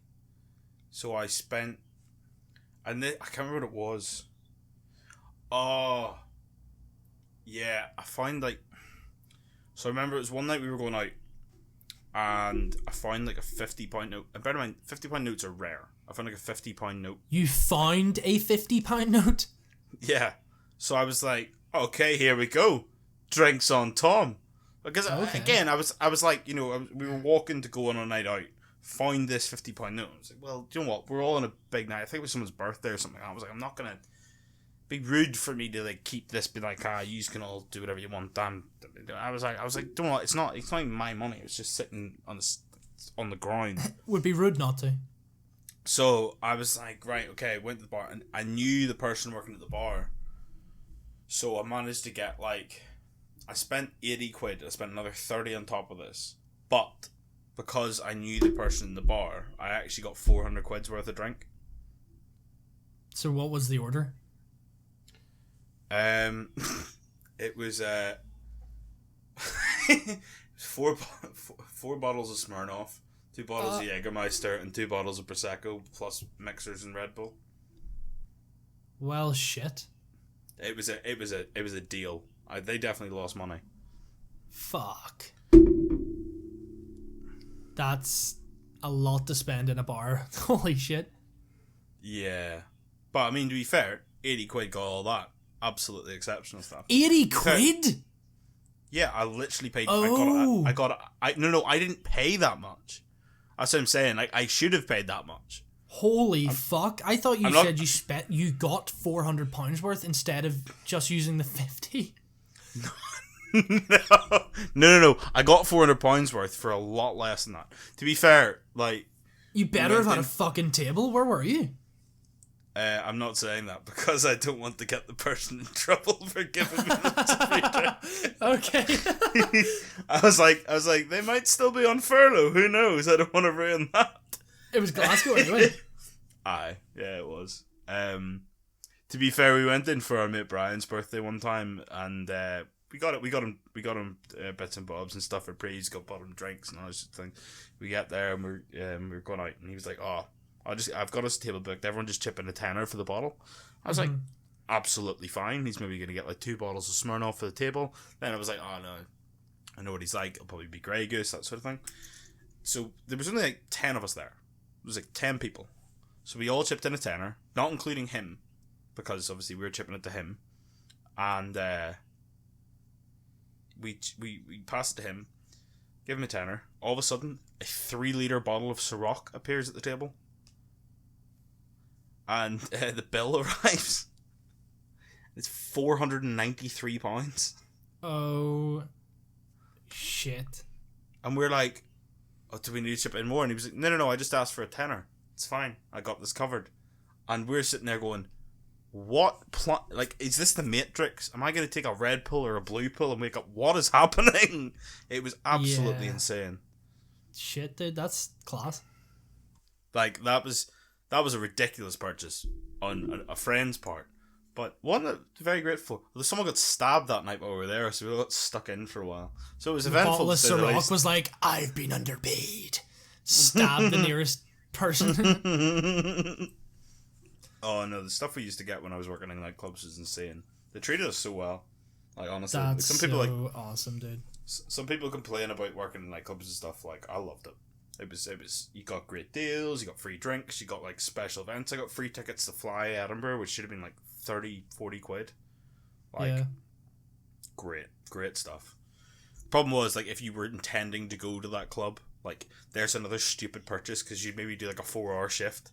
So I spent, and I can't remember what it was. Oh, yeah, I find like, so I remember it was one night we were going out, and I found like a £50 note. And bear in mind, £50 notes are rare. I found like a £50 note. You found a £50 note? Yeah. So I was like, okay, here we go. Drinks on Tom. Because again, I was like, you know, we were walking to go on a night out, find this £50 note. I was like, well, do you know what? We're all on a big night. I think it was someone's birthday or something. I was like, I'm not gonna be rude for me to like keep this. Be like, you can all do whatever you want. Damn. I was like, do you know what? It's not even my money. It's just sitting on the ground. Would be rude not to. So I was like, right, okay. Went to the bar, and I knew the person working at the bar. So I managed to get like, I spent 80 quid. I spent another 30 on top of this. But because I knew the person in the bar, I actually got 400 quid's worth of drink. So what was the order? It was four bottles of Smirnoff, 2 bottles of Jägermeister, and 2 bottles of Prosecco, plus mixers and Red Bull. Well, shit. It was a deal. They definitely lost money. Fuck. That's a lot to spend in a bar. Holy shit. Yeah. But I mean, to be fair, 80 quid got all that. Absolutely exceptional stuff. 80 quid? Yeah, I literally paid. Oh. I didn't pay that much. That's what I'm saying. Like, I should have paid that much. Holy fuck. I thought you said you got £400 worth instead of just using the 50. No. I got £400 worth for a lot less than that. To be fair, like, you better have had a fucking table. Where were you? I'm not saying that because I don't want to get the person in trouble for giving me the free drink. Okay. I was like, they might still be on furlough. Who knows? I don't want to ruin that. It was Glasgow anyway. Aye, yeah, it was. To be fair, we went in for our mate Brian's birthday one time, and we got him bits and bobs and stuff for pre. He's bought him drinks and all this thing. We get there and we're going out, and he was like, "Oh, I've got us a table booked. Everyone just chip in a tenner for the bottle." I was like, absolutely fine. He's maybe gonna get like 2 bottles of Smirnoff for the table. Then I was like, oh no, I know what he's like. It'll probably be Grey Goose, that sort of thing. So there was only like 10 of us there. It was like 10 people. So we all chipped in a tenner, not including him, because obviously we were chipping it to him. And we pass it to him, give him a tenner. All of a sudden, a 3-litre bottle of Ciroc appears at the table. And the bill arrives. It's £493. Oh, shit. And we're like, oh, do we need to chip in more? And he was like, no, I just asked for a tenner. It's fine. I got this covered. And we're sitting there going, what is this the Matrix? Am I going to take a red pill or a blue pill and wake up? What is happening? It was absolutely insane. Shit, dude, that's class. Like, that was a ridiculous purchase on a friend's part. But one very grateful. Someone got stabbed that night while we were there, so we got stuck in for a while. So it was eventful. The Ciroc was like, I've been underpaid. Stabbed the nearest person. Oh no, the stuff we used to get when I was working in nightclubs was insane. They treated us so well. Like, honestly, that's some people so awesome, dude. Some people complain about working in nightclubs and stuff. Like, I loved it. It was. You got great deals. You got free drinks. You got like special events. I got free tickets to fly Edinburgh, which should have been like 30-40 quid. Like, great stuff. Problem was, like, if you were intending to go to that club, like, there's another stupid purchase because you'd maybe do like a 4-hour shift.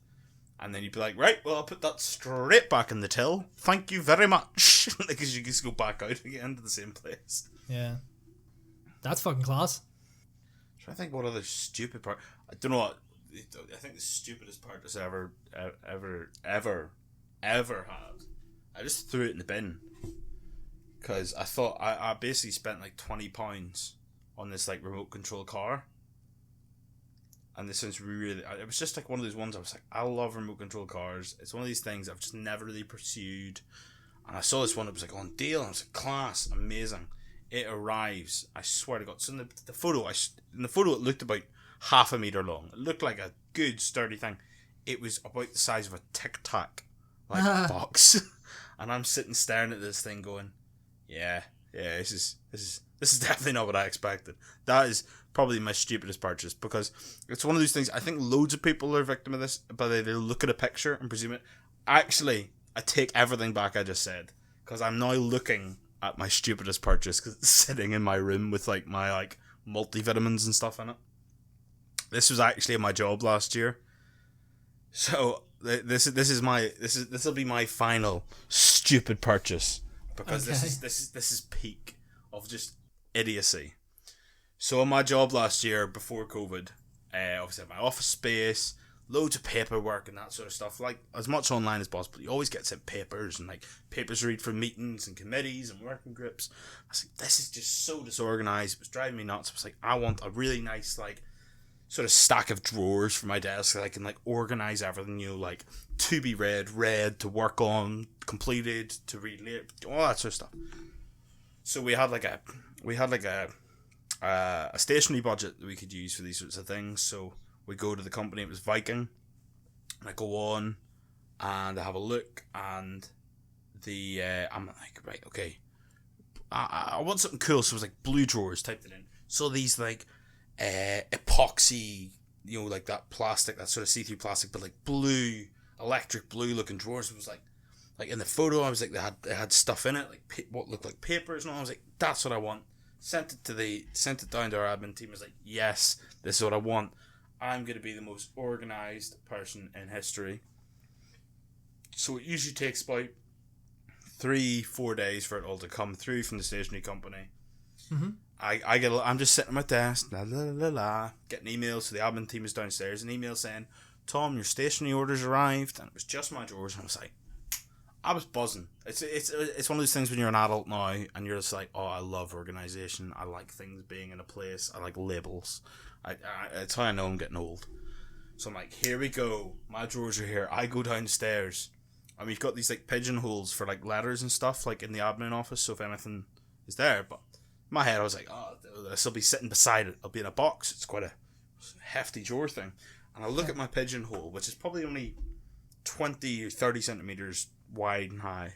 And then you'd be like, right, well, I'll put that straight back in the till. Thank you very much. Because you just go back out again to the same place. Yeah. That's fucking class. I think what other stupid part... I don't know what... I think the stupidest purchase I ever had. I just threw it in the bin. Because I thought... I basically spent like £20 on this like remote control car. And this sounds really... It was just like one of those ones I was like, I love remote control cars. It's one of these things I've just never really pursued. And I saw this one that was like on deal. And I was like, class, amazing. It arrives. I swear to God. So in the photo, it looked about half a metre long. It looked like a good sturdy thing. It was about the size of a Tic Tac box. And I'm sitting staring at this thing going, yeah, this is definitely not what I expected. That is probably my stupidest purchase because it's one of those things. I think loads of people are a victim of this, but they look at a picture and presume it. Actually, I take everything back I just said because I'm now looking at my stupidest purchase because it's sitting in my room with like my like multivitamins and stuff in it. This was actually my job last year, so this will be my final stupid purchase because this is peak of just idiocy. So in my job last year before COVID, obviously I had my office space, loads of paperwork and that sort of stuff, like as much online as possible. You always get sent papers and like papers to read for meetings and committees and working groups. I was like, this is just so disorganized. It was driving me nuts. I was like, I want a really nice like sort of stack of drawers for my desk that I can like organize everything, you know, like to be read, to work on, completed, to read later, all that sort of stuff. So we had like a stationary budget that we could use for these sorts of things. So we go to the company, it was Viking, and I go on and I have a look and I'm like, right, okay, I want something cool. So it was like blue drawers, typed it in. So these like epoxy, you know, like that plastic, that sort of see-through plastic, but like blue, electric blue looking drawers. It was like in the photo I was like, they had stuff in it, like what looked like papers and all. I was like, that's what I want. Sent it down to our admin team. I was like, yes, this is what I want. I'm going to be the most organised person in history. So it usually takes about 3-4 days for it all to come through from the stationery company. Mm-hmm. I'm just sitting at my desk, getting emails. So the admin team is downstairs, an email saying, Tom, your stationery orders arrived. And it was just my drawers. And I was like, I was buzzing. It's one of those things when you're an adult now and you're just like, oh, I love organisation. I like things being in a place. I like labels. It's how I know I'm getting old. So I'm like, here we go. My drawers are here. I go downstairs and we've got these like pigeonholes for like letters and stuff like in the admin office. So if anything is there, but in my head I was like, oh, this will be sitting beside it. It'll be in a box. It's quite a hefty drawer thing. And I look at my pigeonhole, which is probably only 20 or 30 centimeters wide and high,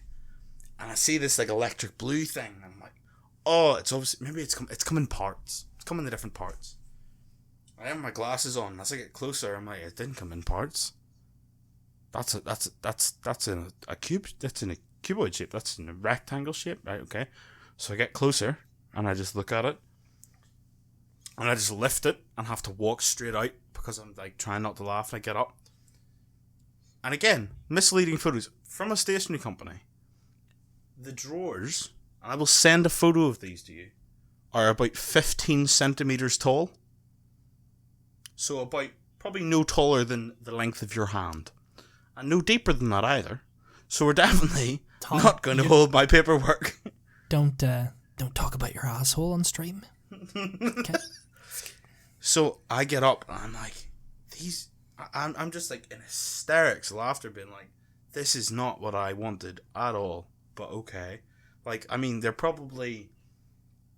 and I see this like electric blue thing and I'm like, oh, it's obviously, maybe it's come in parts. It's come in the different parts. I have my glasses on. As I get closer, I'm like, it didn't come in parts. That's in a cube. That's in a cuboid shape. That's in a rectangle shape, right? Okay. So I get closer, and I just look at it, and I just lift it and have to walk straight out because I'm like trying not to laugh and I get up. And again, misleading photos from a stationery company. The drawers, and I will send a photo of these to you, are about 15 centimeters tall. So about probably no taller than the length of your hand. And no deeper than that either. So we're definitely Tom, not going to hold my paperwork. Don't talk about your asshole on stream. Okay. So I get up and I'm like, I'm just like in hysterics, laughter, being like, this is not what I wanted at all. But okay. Like, I mean, they're probably...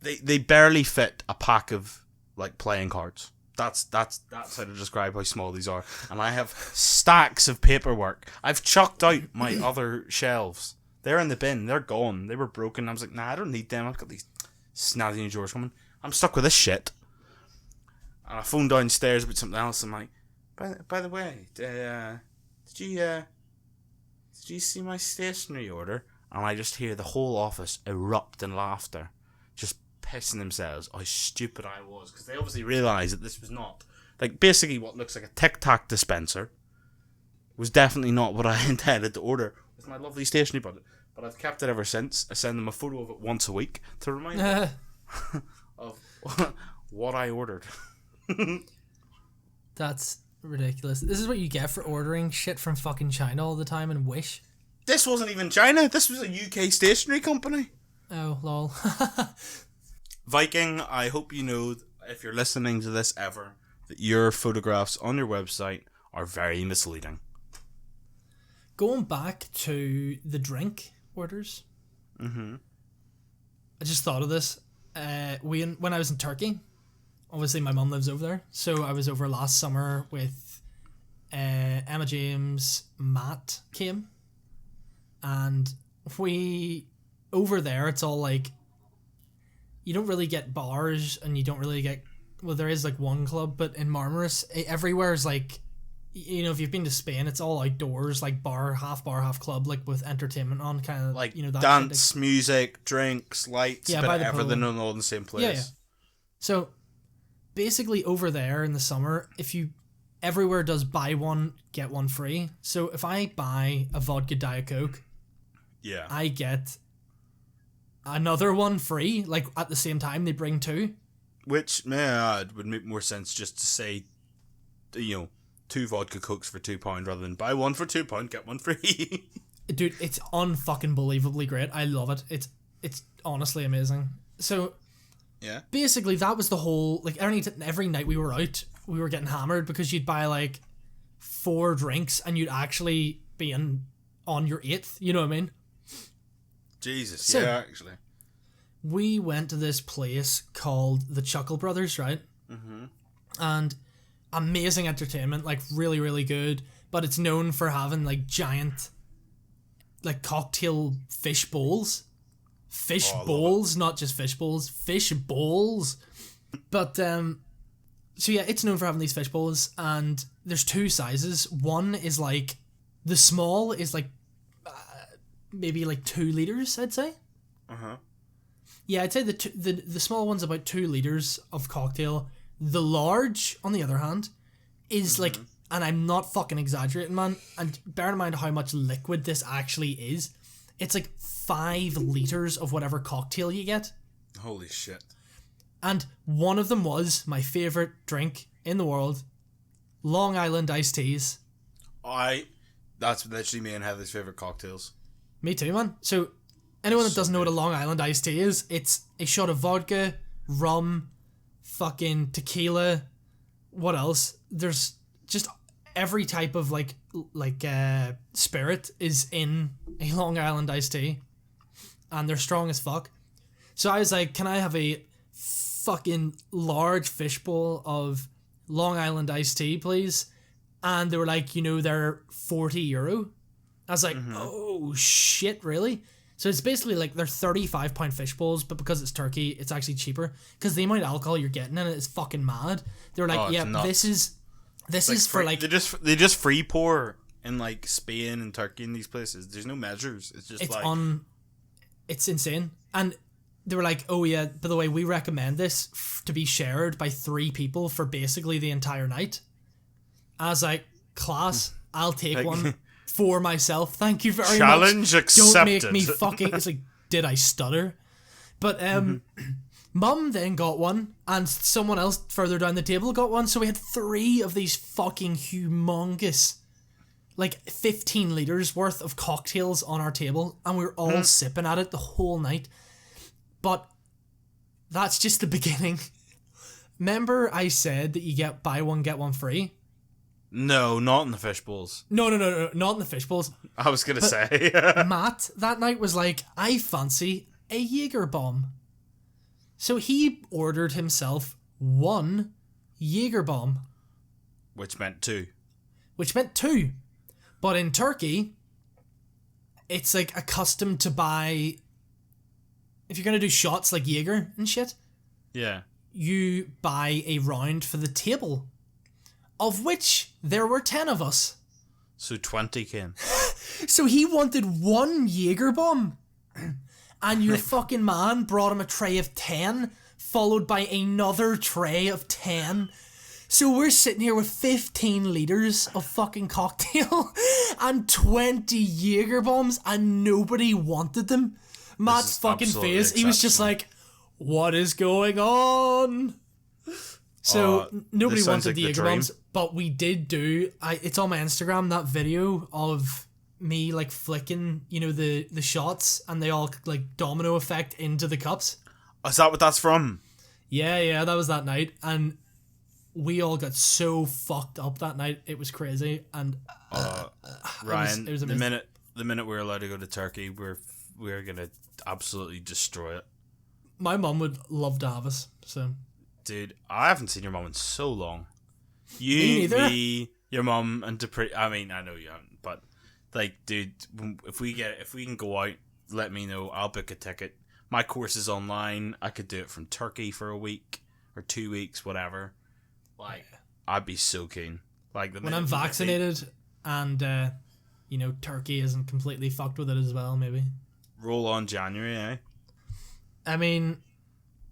They barely fit a pack of, like, playing cards. That's how to describe how small these are. And I have stacks of paperwork. I've chucked out my other shelves. They're in the bin. They're gone. They were broken. I was like, nah, I don't need them. I've got these snazzy new drawers coming. I'm stuck with this shit. And I phoned downstairs about something else. I'm like, by the way, did you see my stationery order? And I just hear the whole office erupt in laughter, just pissing themselves how stupid I was, because they obviously realised that this was not, like, basically what looks like a Tic Tac dispenser was definitely not what I intended to order with my lovely stationery budget. But I've kept it ever since. I send them a photo of it once a week to remind them of what I ordered. That's ridiculous. This is what you get for ordering shit from fucking China all the time and Wish. This wasn't even China. This was a UK stationery company. Oh, lol. Viking, I hope you know, if you're listening to this ever, that your photographs on your website are very misleading. Going back to the drink orders. Mm-hmm. I just thought of this. When I was in Turkey, obviously my mum lives over there, so I was over last summer with Emma James, Matt came, and over there it's all like, you don't really get bars and you don't really get, well, there is like one club, but in Marmaris everywhere is like, you know, if you've been to Spain, it's all outdoors, like half club, like with entertainment on, kind of like, you know, that dance, music, drinks, lights, yeah, but by the everything pool. all in the same place. Yeah. So basically over there in the summer, everywhere does buy one get one free. So if I buy a vodka Diet Coke, yeah, I get another one free, like at the same time they bring two. Which, may I add, would make more sense just to say, you know, 2 vodka Cokes for £2 rather than buy one for £2, get one free. Dude, it's unfucking believably great. I love it. It's honestly amazing. So yeah, basically that was the whole, like, every night we were out, we were getting hammered because you'd buy like 4 drinks and you'd actually be on your 8th, you know what I mean? Jesus, so, yeah, actually. We went to this place called the Chuckle Brothers, right? Mm-hmm. And amazing entertainment, like really, really good. But it's known for having like giant, like cocktail fish bowls. Fish bowls, not just fish bowls. Fish bowls. But, so yeah, it's known for having these fish bowls. And there's 2 sizes. One is like, the small is like, maybe like 2 liters, I'd say. Uh-huh. Yeah, I'd say the small one's about 2 liters of cocktail. The large, on the other hand, is like, and I'm not fucking exaggerating, man, and bear in mind how much liquid this actually is, it's like 5 liters of whatever cocktail you get. Holy shit. And one of them was my favourite drink in the world, Long Island iced teas. That's literally me and Heather's favourite cocktails. Me too, man. So, anyone that doesn't know what a Long Island iced tea is, it's a shot of vodka, rum, fucking tequila, what else? There's just every type of like spirit is in a Long Island iced tea, and they're strong as fuck. So I was like, can I have a fucking large fishbowl of Long Island iced tea, please? And they were like, you know, they're €40. I was like, oh shit, really? So it's basically like they're £35 fish bowls, but because it's Turkey, it's actually cheaper because the amount of alcohol you're getting in it is fucking mad. They were like, yeah, nuts. this is for like they just free pour in like Spain and Turkey and these places. There's no measures. It's just it's insane. And they were like, oh yeah, by the way, we recommend this to be shared by 3 people for basically the entire night. I was like, class, I'll take one for myself. Thank you very much. Challenge accepted. Don't make me fucking... It's like, did I stutter? But Mum then got one, and someone else further down the table got one, so we had 3 of these fucking humongous, like 15 litres worth of cocktails on our table, and we were all sipping at it the whole night. But that's just the beginning. Remember I said that you buy one, get one free? No, not in the fish bowls. No, not in the fish bowls. I was going to say. Matt that night was like, I fancy a Jaeger bomb. So he ordered himself 1 Jaeger bomb. Which meant 2. But in Turkey, it's like accustomed to buy... If you're going to do shots like Jaeger and shit... Yeah. You buy a round for the table. Of which there were 10 of us. So 20 came. So he wanted 1 Jaeger bomb. And your fucking man brought him a tray of 10, followed by another tray of 10. So we're sitting here with 15 litres of fucking cocktail and 20 Jaeger bombs, and nobody wanted them. Matt's fucking face, he was just like, what is going on? So nobody wanted the Jaeger bombs, but we did do, it's on my Instagram, that video of me like flicking, the shots, and they all like domino effect into the cups. Is that what that's from? Yeah, that was that night, and we all got so fucked up that night. It was crazy, and Ryan, it was the minute we're allowed to go to Turkey, we're gonna absolutely destroy it. My mum would love to have us. So, dude, I haven't seen your mum in so long. Me neither. Me, your mum, and Dupree. I mean, I know you haven't, but like, dude, if we can go out, let me know. I'll book a ticket. My course is online. I could do it from Turkey for a week or 2 weeks, whatever. Like, I'd be so keen. Like, when I'm vaccinated and Turkey isn't completely fucked with it as well, maybe. Roll on January, eh? I mean,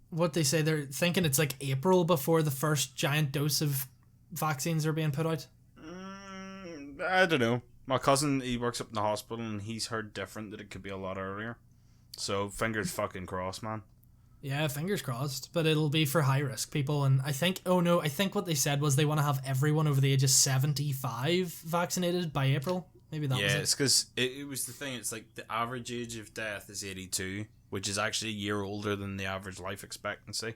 what they say, they're thinking it's like April before the first giant dose of vaccines are being put out. I don't know. My cousin, he works up in the hospital, and he's heard different, that it could be a lot earlier. So, fingers fucking crossed, man. Yeah, fingers crossed. But it'll be for high-risk people, and I think what they said was they want to have everyone over the age of 75 vaccinated by April. Maybe that was it. Yeah, it's because it was the thing, it's like the average age of death is 82, which is actually a year older than the average life expectancy.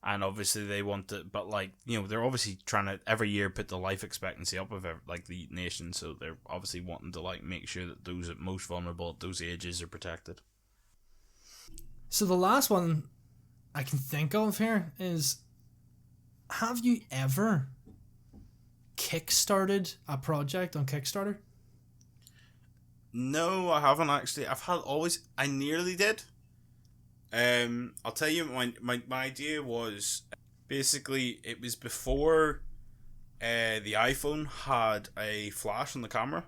And obviously they want it, but like, they're obviously trying to every year put the life expectancy up of the nation, so they're obviously wanting to like make sure that those at most vulnerable at those ages are protected. So the last one I can think of here is, have you ever kickstarted a project on Kickstarter? No, I haven't actually. I nearly did. I'll tell you, my idea was, basically, it was before the iPhone had a flash on the camera.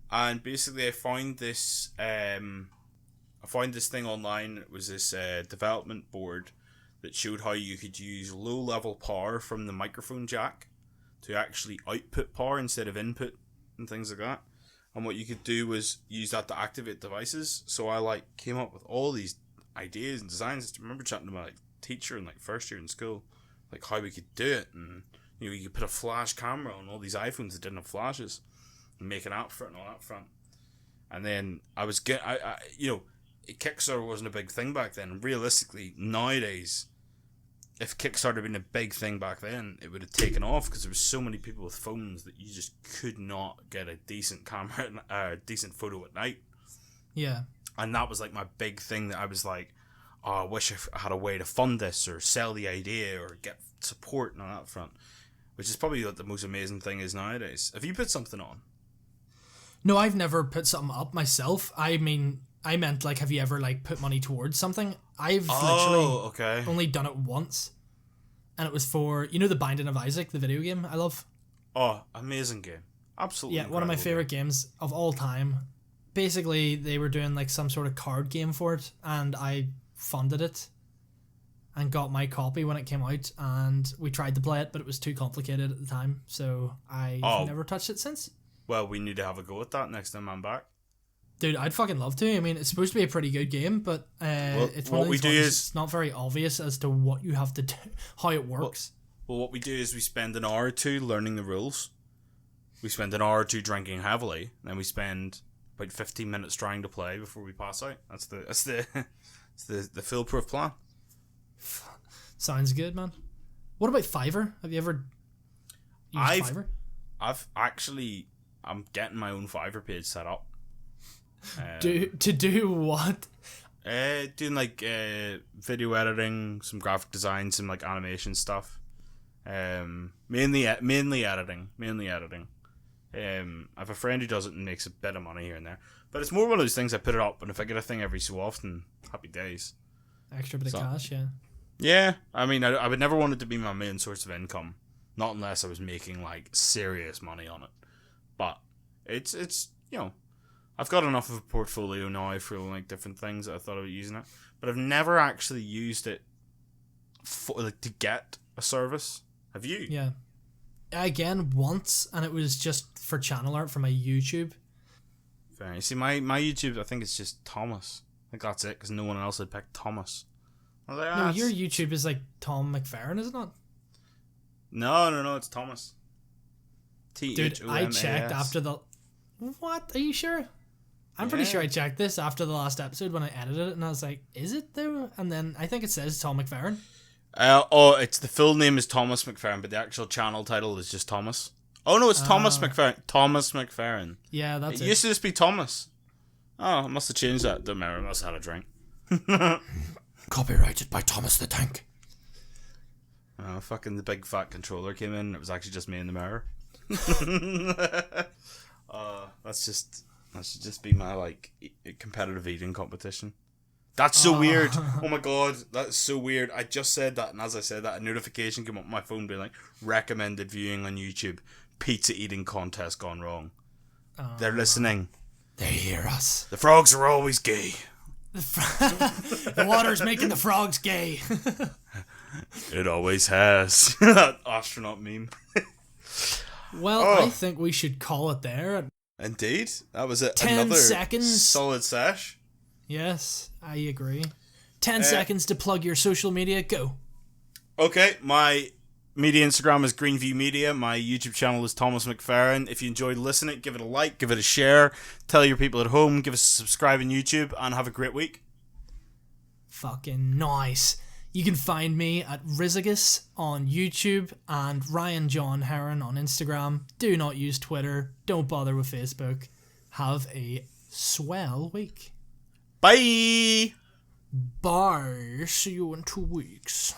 And basically I found this thing online. It was this development board that showed how you could use low level power from the microphone jack to actually output power instead of input and things like that. And what you could do was use that to activate devices. So I came up with all these ideas and designs. I remember chatting to my teacher in first year in school, how we could do it, and you could put a flash camera on all these iPhones that didn't have flashes, and make an app for it and all that front. And then Kickstarter wasn't a big thing back then. Realistically, nowadays, if Kickstarter had been a big thing back then, it would have taken off, because there was so many people with phones that you just could not get a decent camera, decent photo at night. Yeah. And that was my big thing, that I was like, I wish I had a way to fund this or sell the idea or get support on that front, which is probably what the most amazing thing is nowadays. Have you put something on? No, I've never put something up myself. I mean, I meant have you ever put money towards something? I've literally only done it once, and it was for The Binding of Isaac, the video game I love. Oh, amazing game! Absolutely, yeah, one of my favorite games of all time. basically they were doing like some sort of card game for it, and I funded it and got my copy when it came out, and we tried to play it, but it was too complicated at the time, so I've never touched it since. Well, we need to have a go at that next time I'm back. Dude, I'd fucking love to. I mean, it's supposed to be a pretty good game, but it's one of these ones, it's not very obvious as to what you have to do, how it works. Well, what we do is we spend an hour or two learning the rules. We spend an hour or two drinking heavily, and then we spend about 15 minutes trying to play before we pass out. That's the foolproof plan. Sounds good, man. What about Fiverr? Have you ever used Fiverr? I'm getting my own Fiverr page set up. To do what? Doing like video editing, some graphic design, some like animation stuff. Mainly editing. I have a friend who does it and makes a bit of money here and there. But it's more one of those things I put it up, and if I get a thing every so often, happy days. Extra bit of cash, yeah. Yeah, I mean, I would never want it to be my main source of income. Not unless I was making, like, serious money on it. But it's you know, I've got enough of a portfolio now for, like, different things that I thought about using it. But I've never actually used it to get a service. Have you? Yeah. Again, once, and it was just for channel art for my YouTube. Fair. You see, my YouTube, I think it's just Thomas. I think that's it, because no one else had picked Thomas. I was like, no, your YouTube is like Tom McFerrin, is it not? No, it's Thomas. Dude, I checked after the... What? Are you sure? I'm pretty sure I checked this after the last episode when I edited it, and I was like, is it though? And then I think it says Tom McFerrin. It's the full name is Thomas McFerrin, but the actual channel title is just Thomas. Oh no, it's Thomas McFerrin. Thomas McFerrin. Yeah, that's it. It used to just be Thomas. Oh, I must have changed that. Don't matter, I must have had a drink. Copyrighted by Thomas the Tank. Fucking the big fat controller came in, and it was actually just me in the mirror. That should just be my like competitive eating competition. That's so weird. Oh my god, that's so weird. I just said that, and as I said that, a notification came up on my phone being like, recommended viewing on YouTube, pizza eating contest gone wrong. They're listening. They hear us. The frogs are always gay. The water's making the frogs gay. It always has. That astronaut meme. Well, I think we should call it there. Indeed. That was it. 10 another seconds. Solid sesh. Yes, I agree. 10 seconds to plug your social media. Go. Okay, my media Instagram is Greenview Media. My YouTube channel is Thomas McFerrin. If you enjoyed listening, give it a like, give it a share. Tell your people at home, give us a subscribe on YouTube, and have a great week. Fucking nice. You can find me at Rizagus on YouTube and Ryan John Heron on Instagram. Do not use Twitter. Don't bother with Facebook. Have a swell week. Bye! Bye. See you in 2 weeks.